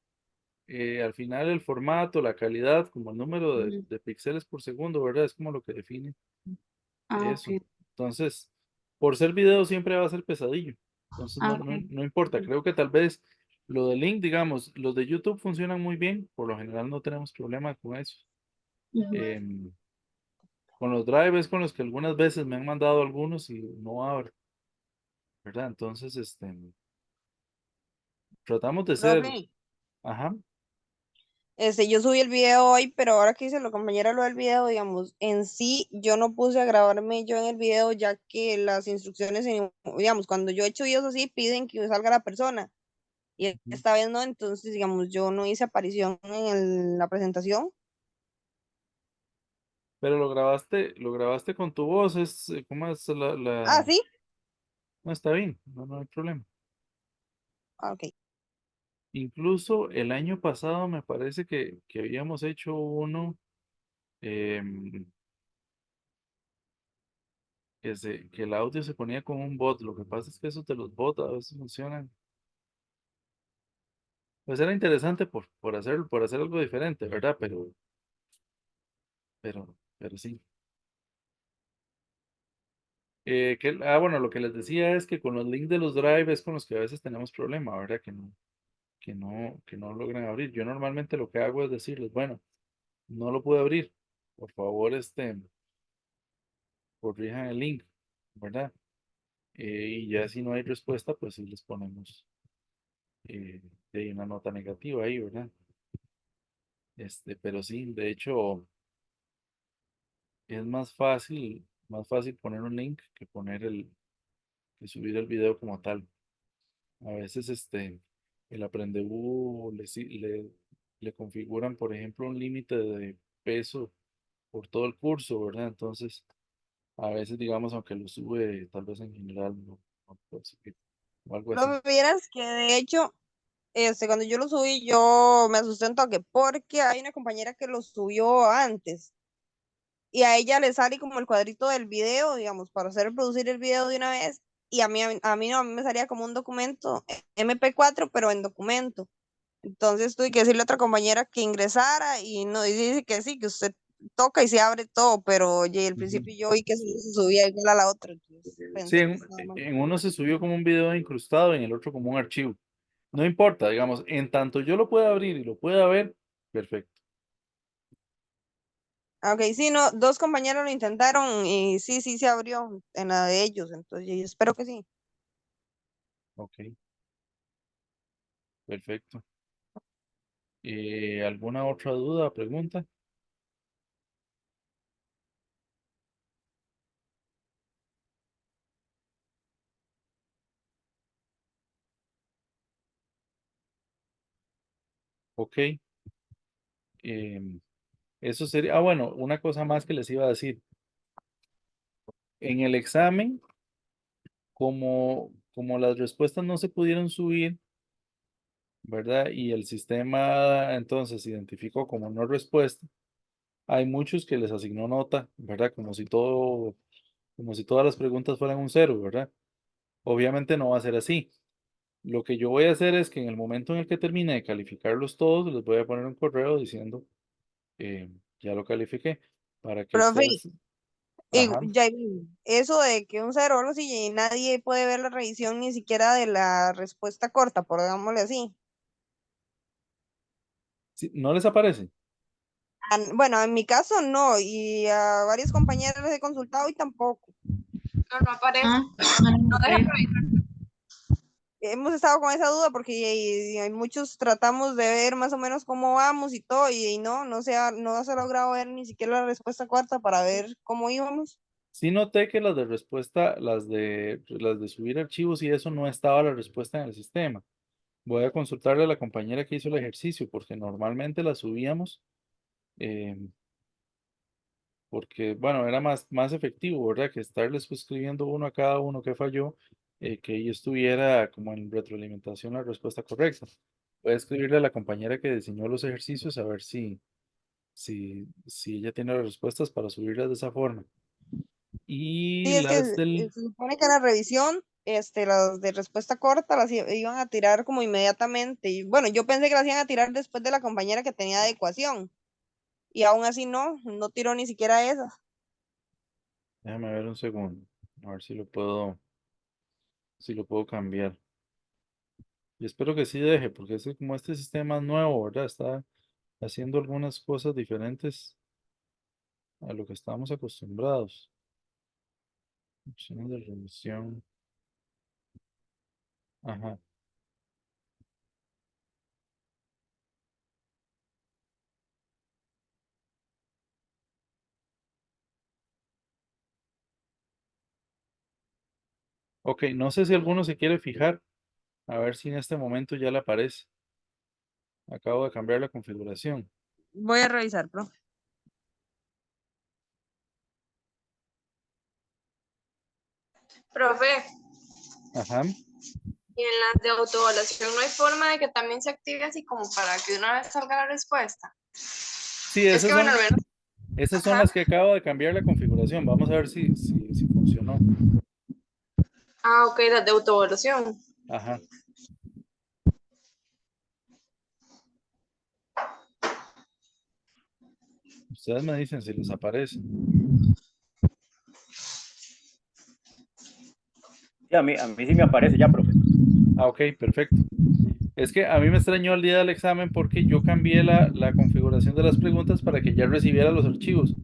al final el formato, la calidad, como el número
ujú.
de píxeles por segundo, ¿verdad? Es como lo que define
Ah, ok.
eso. Entonces, por ser video siempre va a ser pesadillo. Entonces,
Ah, ok.
no importa.
Ujú,
Creo que tal vez lo de link, digamos, los de YouTube funcionan muy bien. Por lo general no tenemos problema con eso.
ujú.
Em, con los drivers con los que algunas veces me han mandado algunos y no abre, ¿verdad? Entonces, tratamos de ser,
Profe,
ajá,
yo subí el video hoy, pero ahora que hice la compañera lo del video, digamos, en sí yo no puse a grabarme yo en el video, ya que las instrucciones, digamos, cuando yo he hecho videos así, piden que salga la persona. Y
ujú.
esta vez no, entonces, digamos, yo no hice aparición en la presentación.
Pero lo grabaste con tu voz, ¿cómo es
Ah, sí.
no está bien, no hay problema.
Ah, ok.
Incluso el año pasado me parece que habíamos hecho uno em, que el audio se ponía con un bot. Lo que pasa es que esos de los bots a veces funcionan. Pues era interesante por hacer algo diferente, ¿verdad? Pero sí. Bueno, lo que les decía es que con los links de los drive es con los que a veces tenemos problema, ¿verdad? Que no logran abrir. Yo normalmente lo que hago es decirles, bueno, no lo pude abrir. Por favor, corrijan el link, ¿verdad? Y ya si no hay respuesta, pues sí les ponemos eh, de ahí una nota negativa ahí, ¿verdad? Pero sí, de hecho, es más fácil poner un link que que subir el video como tal. A veces el Aprendeu le configuran, por ejemplo, un límite de peso por todo el curso, ¿verdad? Entonces, a veces, digamos, aunque lo sube, tal vez en general no puede subir o algo así.
Profe, vieras que de hecho, cuando yo lo subí, yo me asusté un toque, porque hay una compañera que lo subió antes y a ella le sale como el cuadrito del video, digamos, para hacer reproducir el video de una vez, y a mí no, a mí me salía como un documento MP4, pero en documento. Entonces tuve que decirle a otra compañera que ingresara y no, y dice que sí, que usted toca y se abre todo, pero oye, al
Ujú.
principio yo vi que se subía igual a la otra, entonces
Sí,
pensé que estaba mal.
en uno se subió como un video incrustado, en el otro como un archivo. No importa, digamos, en tanto yo lo pueda abrir y lo pueda ver, perfecto.
Ah, ok, sí, no, dos compañeros lo intentaron y sí, sí se abrió en la de ellos, entonces yo espero que sí.
Ok, perfecto. ¿Alguna otra duda o pregunta? Ok. em, Eso sería, bueno, una cosa más que les iba a decir. En el examen, como las respuestas no se pudieron subir, ¿verdad? Y el sistema entonces identificó como no respuesta, hay muchos que les asignó nota, ¿verdad? Como si todas las preguntas fueran un cero, ¿verdad? Obviamente no va a ser así. Lo que yo voy a hacer es que en el momento en el que termine de calificarlos todos, les voy a poner un correo diciendo, ya lo califiqué, para que
Profe,
ustedes, ajá.
ya, eso de que un cero o algo así, y nadie puede ver la revisión ni siquiera de la respuesta corta, por digámosle así.
Sí, ¿no les aparece?
Bueno, en mi caso no, y a varios compañeros les he consultado y tampoco.
No, no aparece.
Ah, bueno,
No deja
ok.
revisar.
Hemos estado con esa duda porque hay muchos tratamos de ver más o menos cómo vamos y todo, y no se ha logrado ver ni siquiera la respuesta corta para ver cómo íbamos.
Sí noté que las de respuesta, las de subir archivos y eso no estaba la respuesta en el sistema. Voy a consultarle a la compañera que hizo el ejercicio, porque normalmente la subíamos, eh, porque, bueno, era más efectivo, ¿verdad? Que estarles escribiendo uno a cada uno que falló, que ella estuviera como en retroalimentación la respuesta correcta. Voy a escribirle a la compañera que diseñó los ejercicios a ver si, si ella tiene las respuestas para subirlas de esa forma. Y
Sí, es que
las del...
se supone que en la revisión, las de respuesta corta las iban a tirar como inmediatamente. Y bueno, yo pensé que las iban a tirar después de la compañera que tenía de ecuación. Y aún así no tiró ni siquiera esa.
Déjame ver un segundo. A ver si lo puedo cambiar. Y espero que sí deje, porque es que como este sistema es nuevo, ¿verdad? Está haciendo algunas cosas diferentes a lo que estamos acostumbrados. Opciones de revisión. Ajá. Ok, no sé si alguno se quiere fijar. A ver si en este momento ya le aparece. Acabo de cambiar la configuración.
Voy a revisar, profe.
Profe,
Ajá.
y en las de autoevaluación no hay forma de que también se active así como para que de una vez salga la respuesta.
Sí,
Es
esas
que bueno, al
son,
menos,
esas son
ajá.
las que acabo de cambiar la configuración. Vamos a ver si funcionó.
Ah, ok, las de autoevaluación.
Ajá. Ustedes me dicen si les aparece.
Sí, a mí sí me aparece ya, profe.
Ah, ok, perfecto. Es que a mí me extrañó el día del examen porque yo cambié la configuración de las preguntas para que ya recibiera los archivos.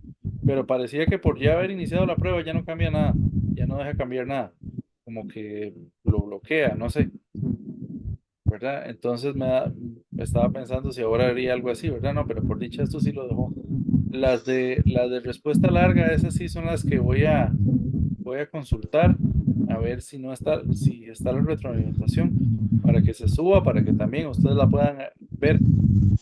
Pero parecía que por ya haber iniciado la prueba ya no cambia nada. Ya no deja cambiar nada. Como que lo bloquea, no sé. ¿Verdad? Entonces estaba pensando si ahora haría algo así, ¿verdad? No, pero por dicha esto sí lo dejó. Las de respuesta larga, esas sí son las que voy a consultar a ver si está la retroalimentación para que se suba, para que también ustedes la puedan ver.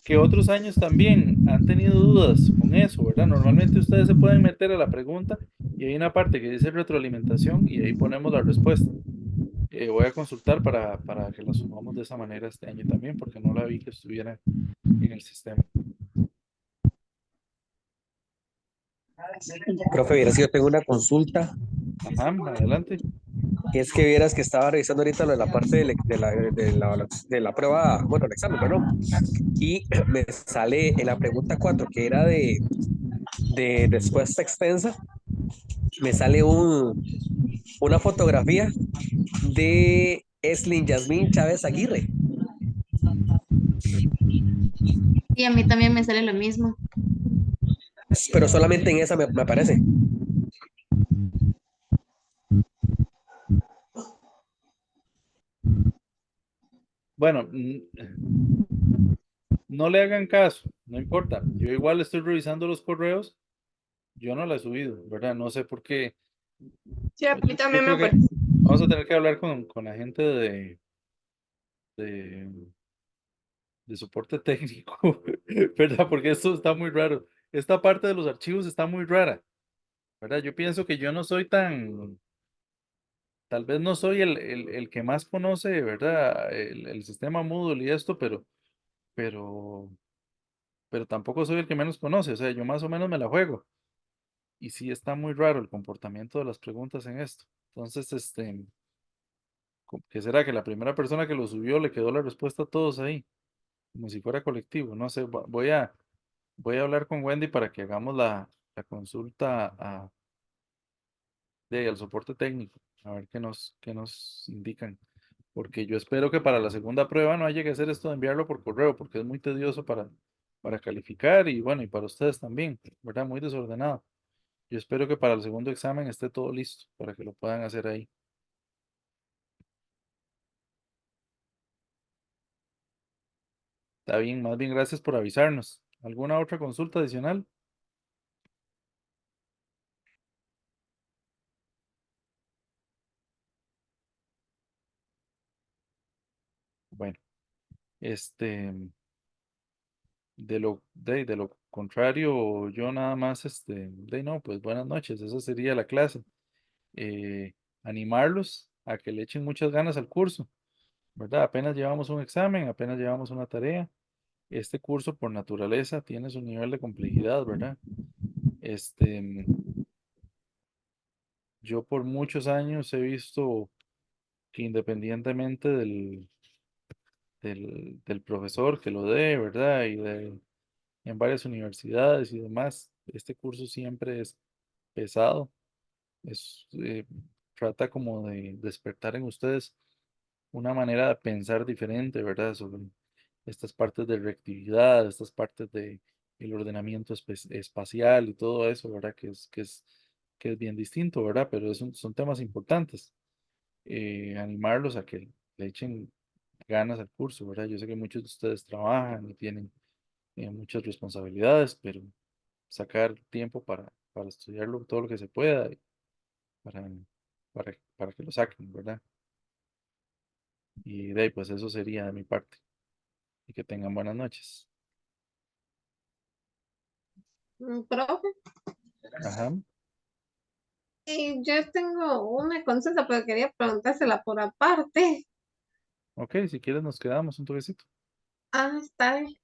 Que otros años también han tenido dudas con eso, ¿verdad? Normalmente ustedes se pueden meter a la pregunta y hay una parte que dice retroalimentación y ahí ponemos la respuesta. Voy a consultar para que la sumamos de esa manera este año también, porque no la vi que estuviera en el sistema.
Profe, vieras que yo tengo una consulta.
Ajá, adelante.
Es que vieras que estaba revisando ahorita lo de la parte de la prueba, bueno, el examen, perdón. Y me sale en la pregunta 4 que era de respuesta extensa, me sale una fotografía de Eslin Yasmín Chávez Aguirre.
Y a mí también me sale lo mismo.
Pero solamente en esa me aparece.
Bueno, no le hagan caso, no importa. Yo igual estoy revisando los correos. Yo no la he subido, ¿verdad? No sé por qué.
Sí, a mí
Yo
también me
creo que
aparece.
vamos a tener que hablar con la gente de, de soporte técnico, ¿verdad? Porque esto está muy raro. Esta parte de los archivos está muy rara, ¿verdad? Yo pienso que yo no soy tal vez no soy el que más conoce, ¿verdad? El sistema Moodle y esto, pero, pero tampoco soy el que menos conoce. O sea, yo más o menos me la juego. Y sí está muy raro el comportamiento de las preguntas en esto. Entonces, ¿qué será? Que la primera persona que lo subió le quedó la respuesta a todos ahí, como si fuera colectivo. No sé, voy a hablar con Wendy para que hagamos la consulta al soporte técnico, a ver qué nos indican. Porque yo espero que para la segunda prueba no haya que hacer esto de enviarlo por correo, porque es muy tedioso para calificar y bueno, y para ustedes también, ¿verdad? Muy desordenado. Yo espero que para el segundo examen esté todo listo para que lo puedan hacer ahí. Está bien, más bien gracias por avisarnos. ¿Alguna otra consulta adicional? Bueno, este, de lo contrario, yo nada más, no, pues buenas noches, esa sería la clase. Animarlos a que le echen muchas ganas al curso, ¿verdad? Apenas llevamos un examen, apenas llevamos una tarea este curso por naturaleza tiene su nivel de complejidad, ¿verdad? Yo por muchos años he visto que independientemente del profesor que lo dé, ¿verdad? En varias universidades y demás, este curso siempre es pesado. Trata como de despertar en ustedes una manera de pensar diferente, ¿verdad? Sobre estas partes de reactividad, estas partes de el ordenamiento espacial y todo eso, ¿verdad? Que es bien distinto, ¿verdad? Pero son temas importantes. Animarlos a que le echen ganas al curso, ¿verdad? Yo sé que muchos de ustedes trabajan y tienen muchas responsabilidades, pero sacar tiempo para estudiarlo todo lo que se pueda para, para que lo saquen, ¿verdad? Y de ahí, pues eso sería de mi parte. Y que tengan buenas noches.
Profe,
Ajá.
y yo tengo una consulta, pero quería preguntársela por aparte.
Ok, si quieres nos quedamos un toquecito.
Ah, está bien.